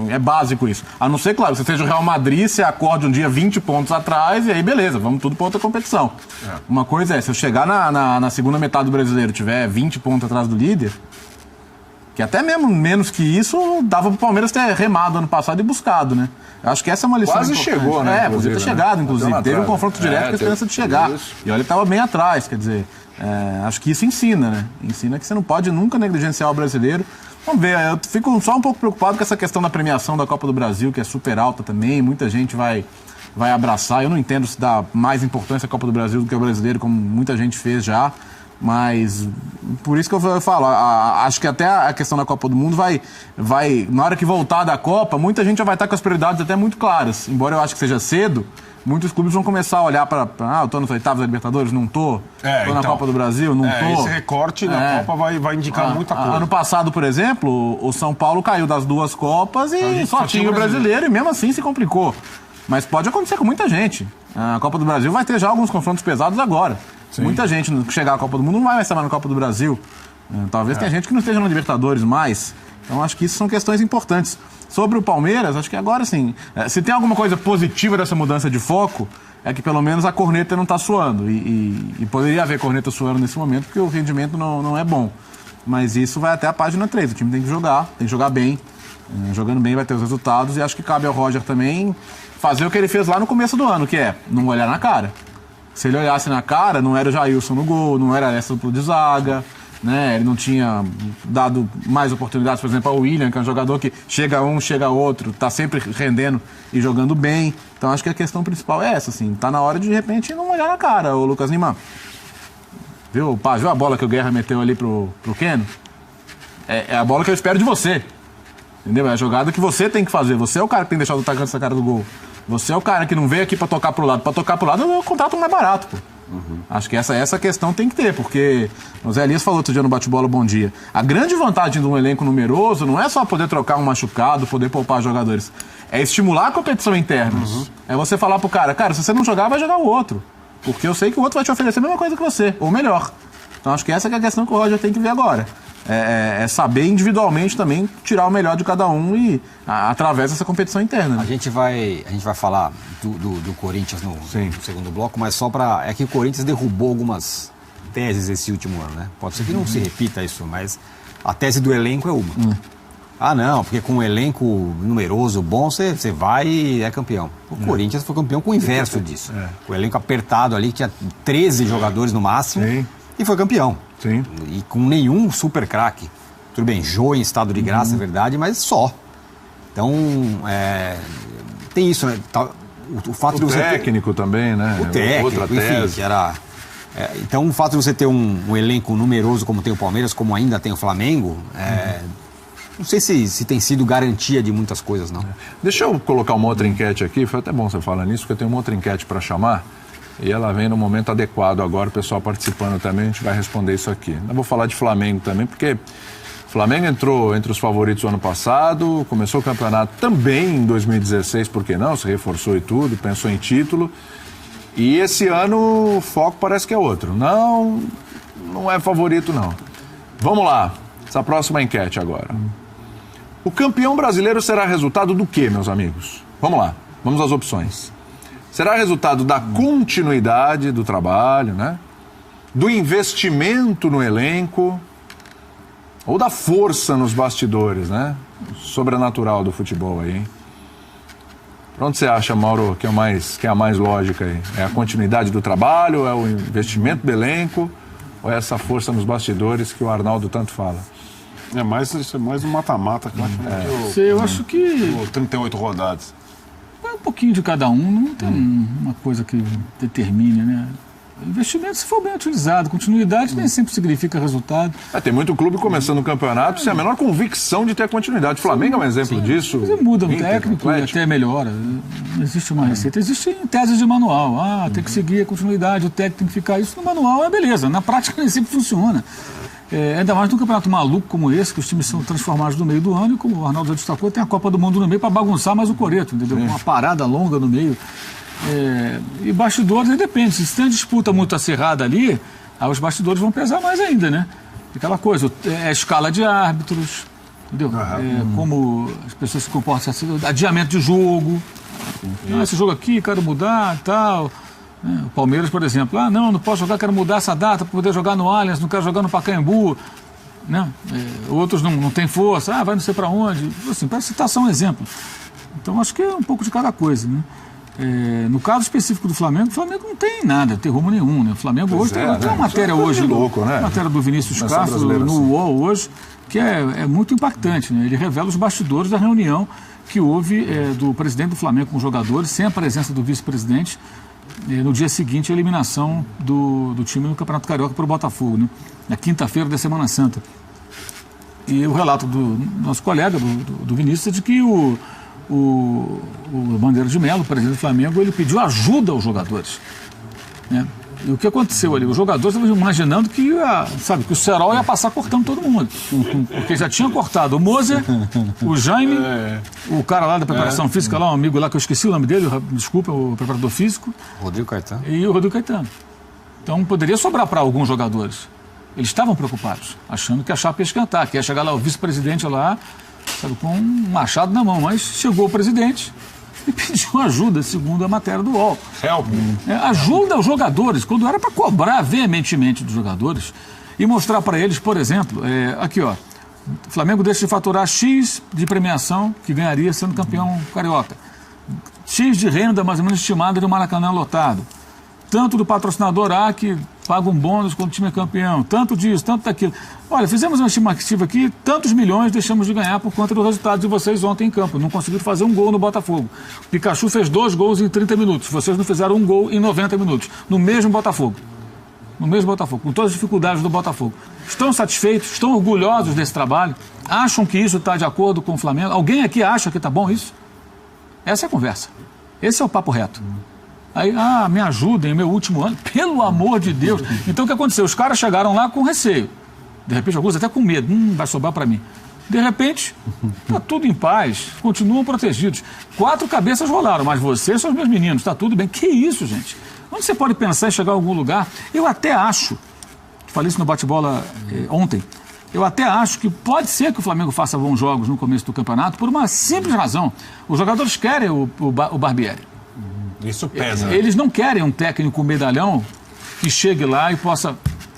é básico isso. A não ser, claro, você seja o Real Madrid, você acorde um dia 20 pontos atrás e aí beleza, vamos tudo para outra competição. Uma coisa é, se eu chegar na segunda metade do brasileiro tiver 20 pontos atrás do líder, Que até mesmo menos que isso, dava pro Palmeiras ter remado ano passado e buscado, né? Eu acho que essa é uma lição Quase importante. chegou, né? Podia ter chegado, inclusive. Teve um confronto direto com a esperança de chegar. E olha, ele estava bem atrás, quer dizer... acho que isso ensina, né? Ensina que você não pode nunca negligenciar o brasileiro. Vamos ver, eu fico só um pouco preocupado com essa questão da premiação da Copa do Brasil, que é super alta também. Muita gente vai abraçar. Eu não entendo se dá mais importância à Copa do Brasil do que o brasileiro, como muita gente fez já. Mas por isso que eu falo, acho que até a questão da Copa do Mundo vai, na hora que voltar da Copa, muita gente já vai estar com as prioridades até muito claras. Embora eu acho que seja cedo, muitos clubes vão começar a olhar para, eu tô nos oitavos da Libertadores, não tô. Tô na Copa do Brasil, não tô. Esse recorte na Copa vai indicar muita coisa. Ano passado, por exemplo, o São Paulo caiu das 2 Copas e só tinha o brasileiro e mesmo assim se complicou. Mas pode acontecer com muita gente. A Copa do Brasil vai ter já alguns confrontos pesados agora. Sim. Muita gente que chegar à Copa do Mundo não vai mais estar na Copa do Brasil. Talvez tenha gente que não esteja na Libertadores mais. Então acho que isso são questões importantes. Sobre o Palmeiras, acho que agora sim. Se tem alguma coisa positiva dessa mudança de foco, é que pelo menos a corneta não está suando. E poderia haver corneta suando nesse momento, porque o rendimento não é bom. Mas isso vai até a página 3. O time tem que jogar bem. Jogando bem vai ter os resultados. E acho que cabe ao Roger também fazer o que ele fez lá no começo do ano, que é não olhar na cara. Se ele olhasse na cara, não era o Jailson no gol, não era essa dupla de zaga, né? Ele não tinha dado mais oportunidades, por exemplo, ao William, que é um jogador que chega um, chega outro, tá sempre rendendo e jogando bem. Então acho que a questão principal é essa, assim. Tá na hora de repente, não olhar na cara, o Lucas Lima. Viu a bola que o Guerra meteu ali pro Keno? É a bola que eu espero de você. Entendeu? É a jogada que você tem que fazer. Você é o cara que tem que deixar o atacante essa cara do gol. Você é o cara que não veio aqui pra tocar pro lado. Pra tocar pro lado é o contrato mais barato, pô. Acho que essa questão tem que ter, porque o Zé Elias falou outro dia no Bate-Bola Bom Dia. A grande vantagem de um elenco numeroso não é só poder trocar um machucado, poder poupar jogadores. É estimular a competição interna. É você falar pro cara, se você não jogar, vai jogar o outro. Porque eu sei que o outro vai te oferecer a mesma coisa que você, ou melhor. Então acho que essa que é a questão que o Roger tem que ver agora. É saber individualmente também tirar o melhor de cada um e através dessa competição interna. Né? A gente vai falar do Corinthians no segundo bloco, mas só para... É que o Corinthians derrubou algumas teses esse último ano, né? Pode ser que não se repita isso, mas a tese do elenco é uma. Não, porque com um elenco numeroso, bom, você vai e é campeão. O Corinthians foi campeão com o inverso disso. O elenco apertado ali, que tinha 13 jogadores no máximo, e foi campeão. Sim. E com nenhum super craque. Tudo bem, Jô em estado de graça, é verdade, mas só. Então, tem isso, né? O fato de você técnico também, né? O técnico, outra enfim, tese. que era... então, o fato de você ter um elenco numeroso como tem o Palmeiras, como ainda tem o Flamengo, não sei se tem sido garantia de muitas coisas, não. Deixa eu colocar uma outra enquete aqui, foi até bom você falar nisso, porque eu tenho uma outra enquete para chamar. E ela vem no momento adequado agora, o pessoal participando também, a gente vai responder isso aqui. Eu vou falar de Flamengo também, porque o Flamengo entrou entre os favoritos no ano passado, começou o campeonato também em 2016, por que não? Se reforçou e tudo, pensou em título. E esse ano o foco parece que é outro. Não é favorito não. Vamos lá, essa próxima enquete agora. O campeão brasileiro será resultado do quê, meus amigos? Vamos lá, vamos às opções. Será resultado da continuidade do trabalho, né? Do investimento no elenco ou da força nos bastidores, né? Sobrenatural do futebol aí, hein? Pra onde você acha, Mauro, que é a mais lógica aí? É a continuidade do trabalho, é o investimento do elenco ou é essa força nos bastidores que o Arnaldo tanto fala? Isso é mais um mata-mata, Eu acho que 38 rodadas. é um pouquinho de cada um, não tem uma coisa que determine, né? Investimento, se for bem utilizado, continuidade nem sempre significa resultado. Tem muito clube começando o campeonato sem a menor convicção de ter continuidade. O Flamengo é um exemplo disso. Você muda um Inter, técnico e até melhora. Não existe uma receita. Existem teses de manual. Tem que seguir a continuidade, o técnico tem que ficar. Isso no manual é beleza. Na prática nem sempre funciona. Ainda mais num campeonato maluco como esse, que os times são transformados no meio do ano e, como o Arnaldo já destacou, tem a Copa do Mundo no meio para bagunçar mais o coreto, entendeu? Uma parada longa no meio. E bastidores, depende. Se tem disputa muito acirrada ali, aí os bastidores vão pesar mais ainda, né? Aquela coisa, a escala de árbitros, entendeu? Como as pessoas se comportam, adiamento de jogo. Esse jogo aqui, quero mudar e tal. O Palmeiras, por exemplo, não posso jogar, quero mudar essa data para poder jogar no Allianz, não quero jogar no Pacaembu. né? Outros não têm força, vai não sei para onde, assim, para citar só um exemplo. Então acho que é um pouco de cada coisa, né? No caso específico do Flamengo, o Flamengo não tem nada, tem rumo nenhum, né? O Flamengo hoje tem uma matéria hoje, louco, né? matéria do Vinícius Castro no UOL hoje, que é muito impactante, né? Ele revela os bastidores da reunião que houve do presidente do Flamengo com os jogadores, sem a presença do vice-presidente, no dia seguinte a eliminação do time no Campeonato Carioca para o Botafogo, né? Na quinta-feira da Semana Santa. E o relato do nosso colega, do Vinícius, é de que o Bandeira de Melo, o presidente do Flamengo, ele pediu ajuda aos jogadores, né? E o que aconteceu ali? Os jogadores estavam imaginando que o Serol ia passar cortando todo mundo. Porque já tinha cortado o Moser, o Jaime, o cara lá da preparação física, lá, um amigo lá que eu esqueci o nome dele, desculpa, o preparador físico. Rodrigo Caetano. E o Rodrigo Caetano. Então poderia sobrar para alguns jogadores. Eles estavam preocupados, achando que a chapa ia esquentar, que ia chegar lá o vice-presidente lá, sabe, com um machado na mão. Mas chegou o presidente e pediu ajuda, segundo a matéria do UOL. Help. Ajuda os jogadores, quando era para cobrar veementemente dos jogadores e mostrar para eles, por exemplo, aqui ó, o Flamengo deixa de faturar X de premiação que ganharia sendo campeão carioca. X de renda mais ou menos estimada de um Maracanã lotado. Tanto do patrocinador A que paga um bônus quando o time é campeão, tanto disso, tanto daquilo. Olha, fizemos uma estimativa aqui, tantos milhões deixamos de ganhar por conta do resultado de vocês ontem em campo. Não conseguiram fazer um gol no Botafogo. O Pikachu fez 2 gols em 30 minutos. Vocês não fizeram um gol em 90 minutos. No mesmo Botafogo. No mesmo Botafogo, com todas as dificuldades do Botafogo. Estão satisfeitos? Estão orgulhosos desse trabalho? Acham que isso está de acordo com o Flamengo? Alguém aqui acha que está bom isso? Essa é a conversa. Esse é o papo reto. Aí, me ajudem, meu último ano, pelo amor de Deus. Então o que aconteceu? Os caras chegaram lá com receio. De repente, alguns até com medo. Vai sobrar para mim. De repente, está tudo em paz, continuam protegidos. 4 cabeças rolaram, mas vocês são os meus meninos, está tudo bem. Que isso, gente? Onde você pode pensar em chegar a algum lugar? Eu até acho, falei isso no bate-bola ontem, eu até acho que pode ser que o Flamengo faça bons jogos no começo do campeonato por uma simples razão. Os jogadores querem o Barbieri. Isso pesa. Eles não querem um técnico medalhão que chegue lá e possa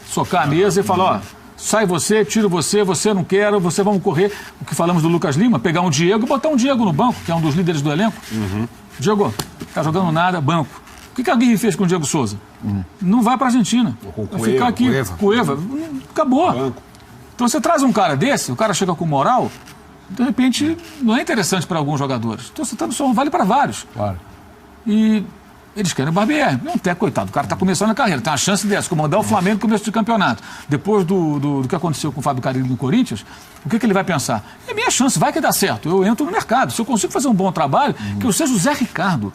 socar a mesa e falar, sai você, tiro você, você não quer, você vamos correr. O que falamos do Lucas Lima, pegar um Diego e botar um Diego no banco, que é um dos líderes do elenco. Diego, tá jogando nada, banco. O que a Aguirre fez com o Diego Souza? Não vai para a Argentina. Vai ficar aqui, Cueva. Acabou. Banco. Então você traz um cara desse, o cara chega com moral, de repente não é interessante para alguns jogadores. Então você só vale para vários. Claro. E eles querem o Barbieri. Não tem, coitado. O cara está começando a carreira. Tem uma chance dessa, comandar o Flamengo no começo do campeonato. Depois do que aconteceu com o Fábio Carille no Corinthians, o que ele vai pensar? É minha chance, vai que dá certo. Eu entro no mercado. Se eu consigo fazer um bom trabalho, que eu seja o Zé Ricardo.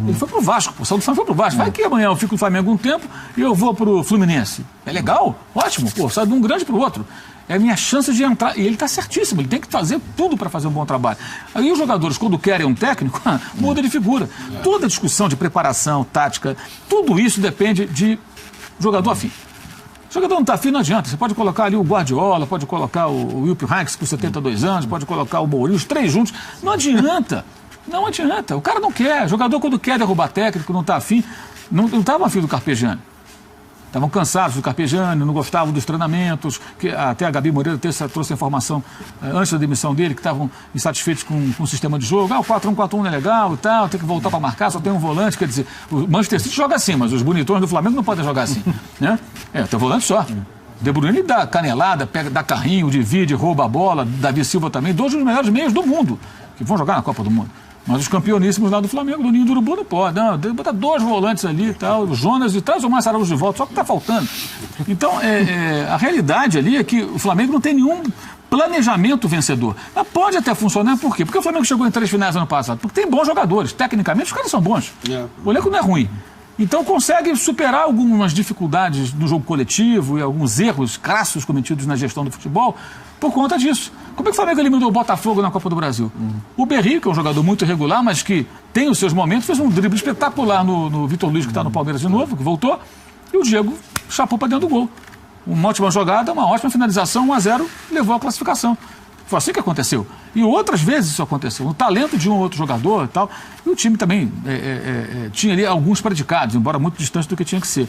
Ele foi pro Vasco, o Saulo foi pro Vasco. Vai que amanhã eu fico no Flamengo um tempo e eu vou pro Fluminense. É legal? Ótimo. Sai de um grande pro outro. É a minha chance de entrar. E ele está certíssimo, ele tem que fazer tudo para fazer um bom trabalho. Aí os jogadores, quando querem um técnico, muda de figura. Toda discussão de preparação, tática, tudo isso depende de jogador afim. O jogador não está afim, não adianta. Você pode colocar ali o Guardiola, pode colocar o Wilp Heinz com 72 anos, pode colocar o Mourinho, os 3 juntos. Não adianta. Não adianta. O cara não quer. O jogador, quando quer derrubar técnico, não está afim. Não estava afim do Carpegiani. Estavam cansados do Carpegiani, não gostavam dos treinamentos, que até a Gabi Moreira trouxe a informação antes da demissão dele, que estavam insatisfeitos com o sistema de jogo. O 4-1-4-1 não é legal e tal, tem que voltar para marcar, só tem um volante. Quer dizer, o Manchester City joga assim, mas os bonitões do Flamengo não podem jogar assim. Né? Tem volante só. De Bruyne dá canelada, dá carrinho, divide, rouba a bola. Davi Silva também, 2 dos melhores meios do mundo, que vão jogar na Copa do Mundo. Mas os campeoníssimos lá do Flamengo, do Ninho do Urubu, não pode. Não, botar 2 volantes ali e tal, o Jonas e traz o Márcio Araújo de volta, só que está faltando. Então, a realidade ali é que o Flamengo não tem nenhum planejamento vencedor. Mas pode até funcionar, por quê? Porque o Flamengo chegou em 3 finais ano passado. Porque tem bons jogadores. Tecnicamente, os caras são bons. O elenco não é ruim. Então, consegue superar algumas dificuldades no jogo coletivo e alguns erros crassos cometidos na gestão do futebol por conta disso. Como é que o Flamengo eliminou o Botafogo na Copa do Brasil? O Berri, que é um jogador muito irregular, mas que tem os seus momentos, fez um drible espetacular no Vitor Luiz, que está no Palmeiras de novo, que voltou, e o Diego chapou para dentro do gol. Uma ótima jogada, uma ótima finalização, 1-0, levou a classificação. Foi assim que aconteceu. E outras vezes isso aconteceu. O talento de um ou outro jogador e tal. E o time também tinha ali alguns predicados, embora muito distante do que tinha que ser.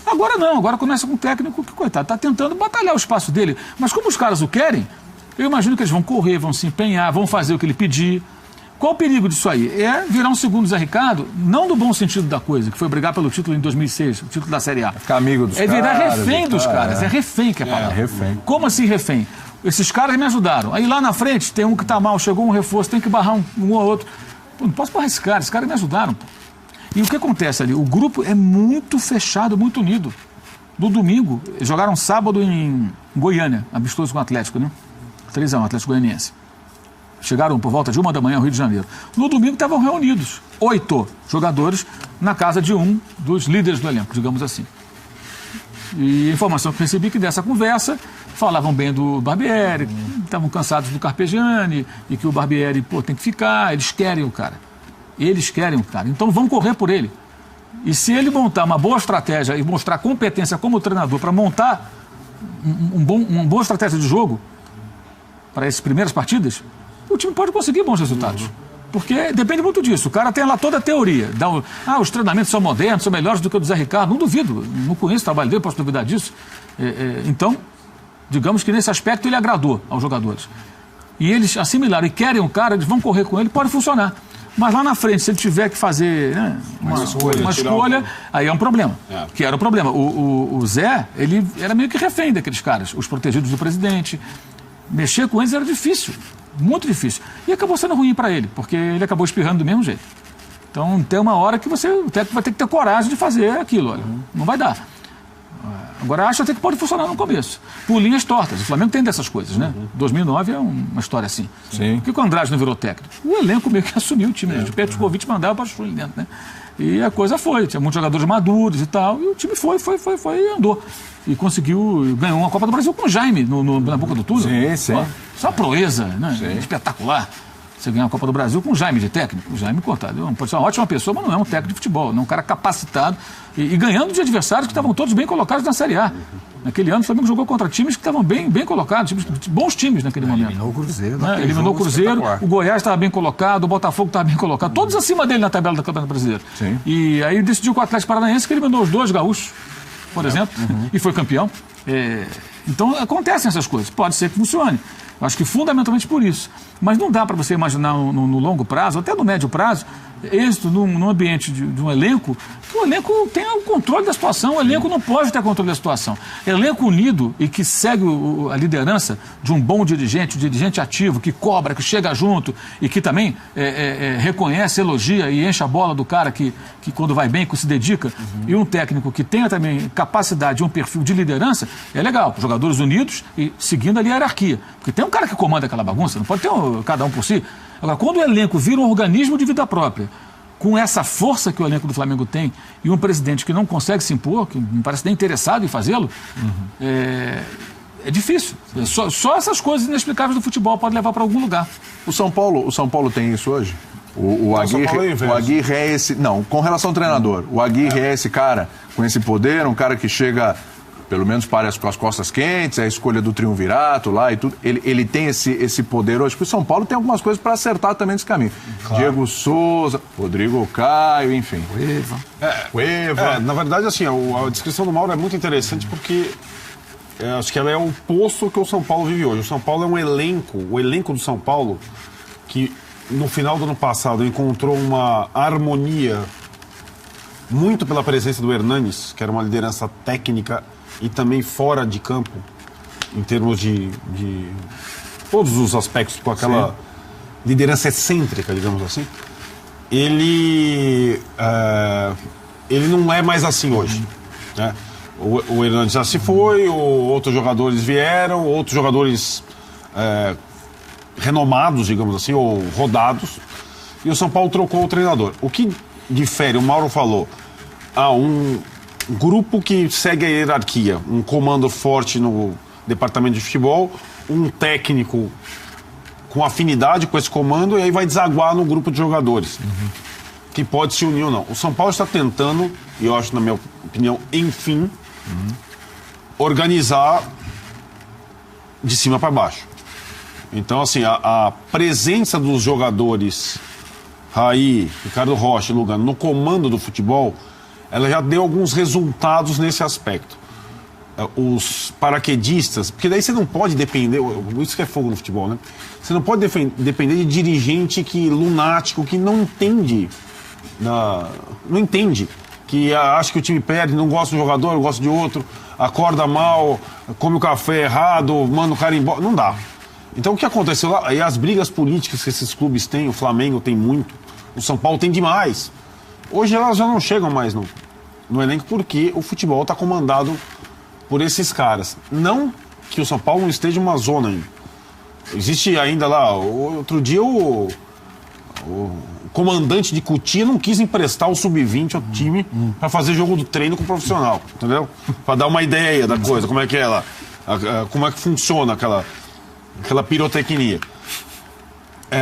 Agora não, agora começa com um técnico que, coitado, está tentando batalhar o espaço dele. Mas como os caras o querem, eu imagino que eles vão correr, vão se empenhar, vão fazer o que ele pedir. Qual o perigo disso aí? É virar um segundo Zé Ricardo, não do bom sentido da coisa, que foi brigar pelo título em 2006, o título da Série A. Ficar amigo dos caras. É virar refém dos caras, é refém que é a palavra. refém. Como assim refém? Esses caras me ajudaram. Aí lá na frente tem um que tá mal, chegou um reforço, tem que barrar um ou outro. Pô, não posso barrar esses caras me ajudaram. Pô. E o que acontece ali? O grupo é muito fechado, muito unido. No domingo, eles jogaram sábado em Goiânia, amistoso com o Atlético, né? 3-1, Atlético Goianiense. Chegaram por volta de 1 da manhã ao Rio de Janeiro. No domingo estavam reunidos 8 jogadores na casa de um dos líderes do elenco, digamos assim. E a informação que recebi que dessa conversa falavam bem do Barbieri, estavam cansados do Carpegiani e que o Barbieri, tem que ficar, eles querem o cara. Então vão correr por ele. E se ele montar uma boa estratégia e mostrar competência como treinador para montar uma boa estratégia de jogo para essas primeiras partidas, o time pode conseguir bons resultados. Porque depende muito disso. O cara tem lá toda a teoria. Os treinamentos são modernos, são melhores do que o do Zé Ricardo. Não duvido, não conheço o trabalho dele, posso duvidar disso. Então, digamos que nesse aspecto ele agradou aos jogadores. E eles assimilaram e querem o cara, eles vão correr com ele, pode funcionar. Mas lá na frente, se ele tiver que fazer uma escolha, aí é um problema. Que era o problema. O Zé, ele era meio que refém daqueles caras, os protegidos do presidente. Mexer com eles era difícil, muito difícil. E acabou sendo ruim para ele, porque ele acabou espirrando do mesmo jeito. Então tem uma hora que o técnico vai ter que ter coragem de fazer aquilo, olha, não vai dar. Agora acho até que pode funcionar no começo, por linhas tortas. O Flamengo tem dessas coisas, né? 2009 é uma história assim. Sim. Por que o Andrade não virou técnico? O elenco meio que assumiu o time, né? O Petkovic mandava para chuchu ali dentro, né? E a coisa foi, tinha muitos jogadores maduros e tal, e o time foi e andou. E ganhou uma Copa do Brasil com o Jaime na boca do túnel. Sim. Só uma proeza, né? Espetacular. Você ganhar a Copa do Brasil com o Jaime de técnico. O Jaime cortado. Pode ser uma ótima pessoa, mas não é um técnico de futebol. Não é um cara capacitado. E ganhando de adversários que estavam todos bem colocados na Série A. Naquele ano, o Flamengo jogou contra times que estavam bem colocados. Bons times naquele momento. Eliminou o Cruzeiro. Eliminou o Cruzeiro. O Goiás estava bem colocado. O Botafogo estava bem colocado. Todos acima dele na tabela do Campeonato Brasileiro. Sim. E aí decidiu com o Atlético Paranaense que eliminou os 2 gaúchos, por exemplo. E foi campeão. Então, acontecem essas coisas. Pode ser que funcione. Eu acho que fundamentalmente por isso. Mas não dá para você imaginar no longo prazo, até no médio prazo, êxito num ambiente de um elenco, que o elenco tenha o controle da situação. O elenco não pode ter controle da situação. Elenco unido e que segue a liderança de um bom dirigente, um dirigente ativo, que cobra, que chega junto e que também reconhece, elogia e enche a bola do cara que quando vai bem, que se dedica, e um técnico que tenha também capacidade e um perfil de liderança, é legal. Jogadores unidos e seguindo ali a hierarquia. Porque tem um cara que comanda aquela bagunça, não pode ter cada um por si. Agora, quando o elenco vira um organismo de vida própria, com essa força que o elenco do Flamengo tem, e um presidente que não consegue se impor, que não parece nem interessado em fazê-lo, é difícil. Só essas coisas inexplicáveis do futebol podem levar para algum lugar. O São Paulo tem isso hoje? O Aguirre é esse... Não, com relação ao treinador. O Aguirre é esse cara com esse poder, um cara que chega... Pelo menos parece com as costas quentes, a escolha do triunvirato lá e tudo. Ele tem esse poder hoje. Porque o São Paulo tem algumas coisas para acertar também nesse caminho. Claro. Diego Souza, Rodrigo Caio, enfim. Cueva. Na verdade, assim, a descrição do Mauro é muito interessante porque acho que ela é o oposto que o São Paulo vive hoje. O São Paulo é um elenco, o elenco do São Paulo, que no final do ano passado encontrou uma harmonia muito pela presença do Hernanes, que era uma liderança técnica e também fora de campo, em termos de todos os aspectos, com aquela liderança excêntrica, digamos assim. Ele não é mais assim hoje, né? O Hernanes já se foi, outros jogadores vieram, outros jogadores renomados, digamos assim, ou rodados, e o São Paulo trocou o treinador. O que difere, o Mauro falou, um grupo que segue a hierarquia, um comando forte no departamento de futebol, um técnico com afinidade com esse comando, e aí vai desaguar no grupo de jogadores, que pode se unir ou não. O São Paulo está tentando, e eu acho, na minha opinião, enfim, organizar de cima para baixo. Então, assim, a presença dos jogadores Raí, Ricardo Rocha e Lugano no comando do futebol ela já deu alguns resultados nesse aspecto. Os paraquedistas, porque daí você não pode depender, isso que é fogo no futebol, né? Você não pode depender de dirigente lunático que não entende, não entende, que acha que o time perde, não gosta do jogador, gosta de outro, acorda mal, come o café errado, manda o cara embora, não dá. Então o que aconteceu lá, e as brigas políticas que esses clubes têm, o Flamengo tem muito, o São Paulo tem demais. Hoje elas já não chegam mais no elenco porque o futebol está comandado por esses caras. Não que o São Paulo não esteja uma zona ainda. Existe ainda lá, outro dia o comandante de Cotia não quis emprestar o sub-20 ao time para fazer jogo do treino com o profissional, entendeu? Para dar uma ideia da coisa, como é que é lá, como é que funciona aquela pirotecnia.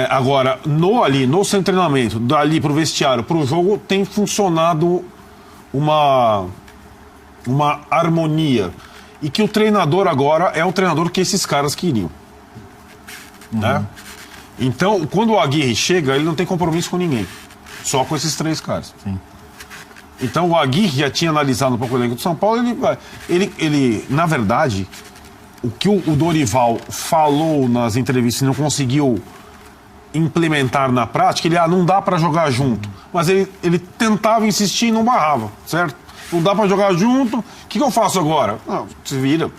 Agora, no seu treinamento, dali pro vestiário, pro jogo, tem funcionado uma harmonia. E que o treinador agora é o treinador que esses caras queriam. Né? Então, quando o Aguirre chega, ele não tem compromisso com ninguém. Só com esses 3 caras. Sim. Então, o Aguirre já tinha analisado um pouco o elenco do São Paulo. Ele, na verdade, o que o Dorival falou nas entrevistas e não conseguiu implementar na prática, ele não dá para jogar junto. Mas ele tentava insistir e não barrava, certo? Não dá para jogar junto, o que eu faço agora? Não, se vira.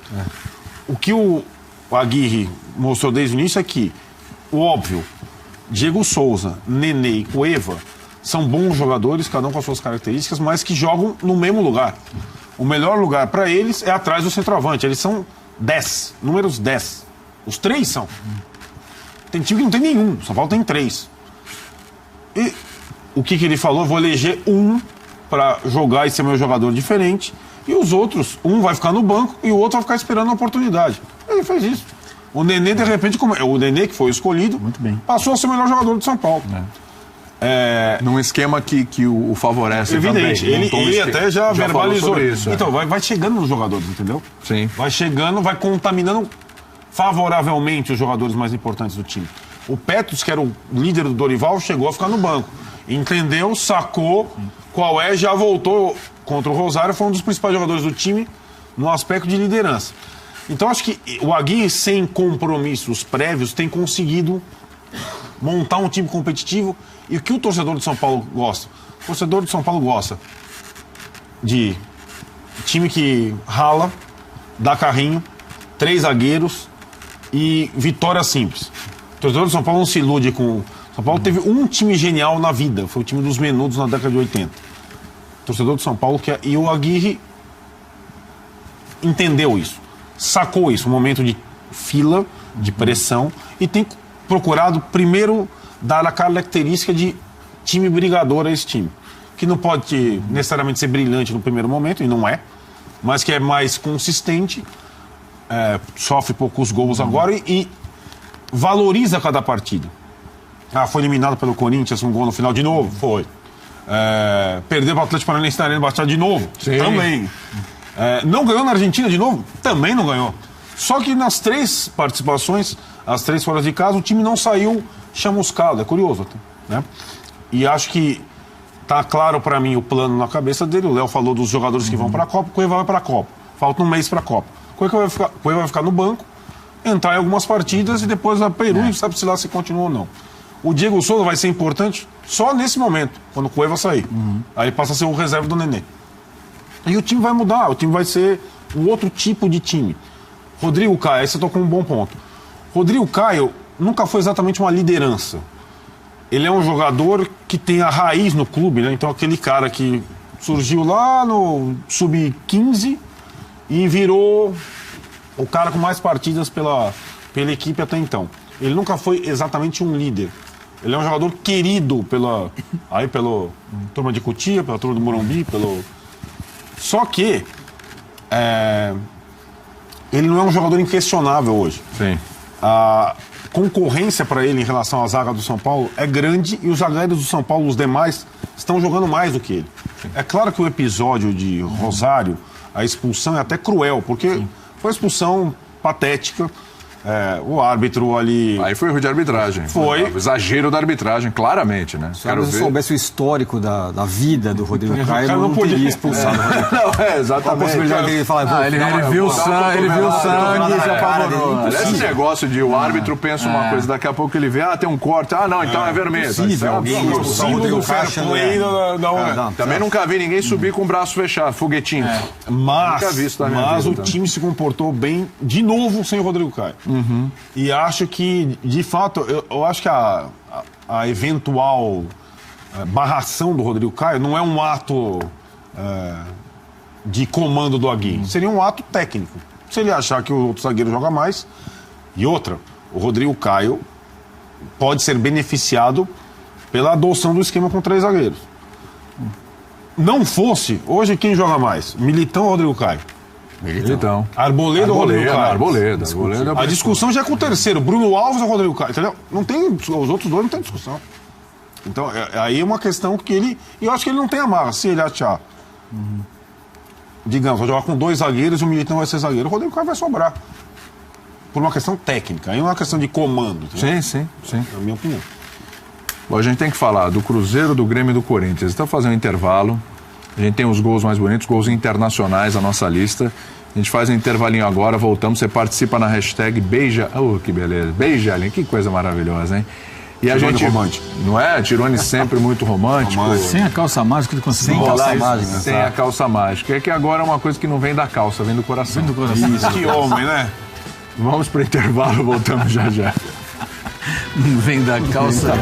O que o Aguirre mostrou desde o início é que, o óbvio, Diego Souza, Nenê e Cueva são bons jogadores, cada um com as suas características, mas que jogam no mesmo lugar. O melhor lugar para eles é atrás do centroavante. Eles são 10, números 10. Os 3 são. Tem time que não tem nenhum, São Paulo tem 3. E o que ele falou? Vou eleger um para jogar e ser meu jogador diferente, e os outros, um vai ficar no banco e o outro vai ficar esperando a oportunidade. Ele fez isso. O Nenê, de repente, o Nenê, que foi escolhido, muito bem, passou a ser o melhor jogador de São Paulo. Num esquema que o favorece. Evidente, também. Ele até já verbalizou isso. Então, vai chegando nos jogadores, entendeu? Sim. Vai chegando, vai contaminando favoravelmente os jogadores mais importantes do time. O Petros, que era o líder do Dorival, chegou a ficar no banco. Entendeu, sacou qual já voltou contra o Rosário, foi um dos principais jogadores do time no aspecto de liderança. Então acho que o Aguirre, sem compromissos prévios, tem conseguido montar um time competitivo. E o que o torcedor de São Paulo gosta? O torcedor de São Paulo gosta de time que rala, dá carrinho, 3 zagueiros e vitória simples. O torcedor de São Paulo não se ilude com... São Paulo teve um time genial na vida, foi o time dos Menudos na década de 80. O torcedor de São Paulo quer... E o Aguirre entendeu isso, sacou isso, um momento de fila, de pressão, e tem procurado primeiro dar a característica de time brigador a esse time. Que não pode necessariamente ser brilhante no primeiro momento, e não é, mas que é mais consistente, sofre poucos gols agora e valoriza cada partida. Foi eliminado pelo Corinthians, um gol no final de novo? Foi. Perdeu para o Atlético Paranaense na Arena Baixada de novo? Sim. Também. Não ganhou na Argentina de novo? Também não ganhou. Só que nas 3 participações, as 3 fora de casa, o time não saiu chamuscado. É curioso, né? E acho que tá claro para mim o plano na cabeça dele. O Léo falou dos jogadores que vão para a Copa, o Cueva vai para a Copa. Falta um mês para a Copa. O Cueva vai ficar no banco, entrar em algumas partidas e depois a Peru e sabe se lá se continua ou não. O Diego Souza vai ser importante só nesse momento, quando o Cueva sair. Aí passa a ser o reserva do Nenê. E o time vai mudar, o time vai ser um outro tipo de time. Rodrigo Caio, aí você tocou um bom ponto. Rodrigo Caio nunca foi exatamente uma liderança. Ele é um jogador que tem a raiz no clube, né? Então aquele cara que surgiu lá no Sub-15 e virou o cara com mais partidas pela equipe até então. Ele nunca foi exatamente um líder. Ele é um jogador querido pela turma de Cotia, pela turma do Morumbi, Só que ele não é um jogador inquestionável hoje. Sim. A concorrência para ele em relação à zaga do São Paulo é grande e os zagueiros do São Paulo, os demais, estão jogando mais do que ele. Sim. É claro que o episódio de Rosário, a expulsão é até cruel, porque foi uma expulsão patética. o árbitro ali... Aí foi erro de arbitragem. Foi. Exagero da arbitragem, claramente, né? Se eu soubesse o histórico da vida do Rodrigo Caio, cara não não podia. teria expulsado o Rodrigo Caio. Não, exatamente. Qual a possibilidade dele falar... Ele viu o sangue e se apavorou. Esse negócio de o árbitro pensa uma coisa, daqui a pouco ele vê, tem um corte, não, então é vermelho. Possível alguém expulsar o Rodrigo Caio achando... Também nunca vi ninguém subir com o braço fechado, foguetinho. Nunca vi isso na minha Mas vida, o time se comportou bem, de novo, sem o Rodrigo Caio. E acho que, de fato, eu acho que a eventual barração do Rodrigo Caio não é um ato de comando do Aguirre. Seria um ato técnico. Se ele achar que o outro zagueiro joga mais. E outra, o Rodrigo Caio pode ser beneficiado pela adoção do esquema com 3 zagueiros. Não fosse, hoje quem joga mais? Militão ou Rodrigo Caio? Militão. Arboleda ou Rodrigo Caio? Arboleda. A discussão já é com o terceiro, Bruno Alves ou Rodrigo Caio, entendeu? Não tem, os outros dois não tem discussão. Então, aí é uma questão que ele... E eu acho que ele não tem amarra, se ele achar. Digamos, vou jogar com 2 zagueiros e o Militão vai ser zagueiro, o Rodrigo Caio vai sobrar. Por uma questão técnica, aí é uma questão de comando. Entendeu? Sim. É a minha opinião. Bom, a gente tem que falar do Cruzeiro, do Grêmio e do Corinthians. Então, fazer um intervalo. A gente tem os gols mais bonitos, gols internacionais, a nossa lista. A gente faz um intervalinho agora, voltamos. Você participa na hashtag Beija... Oh, que beleza. Beija, que coisa maravilhosa, hein? E a gente... romântico. Não é? Tirone sempre muito romântico. Sem a calça mágica ele conseguiu. Sem a calça mágica. É que agora é uma coisa que não vem da calça, vem do coração. Vem do coração. Isso, que homem, né? Vamos para o intervalo, voltamos já. Não vem da calça.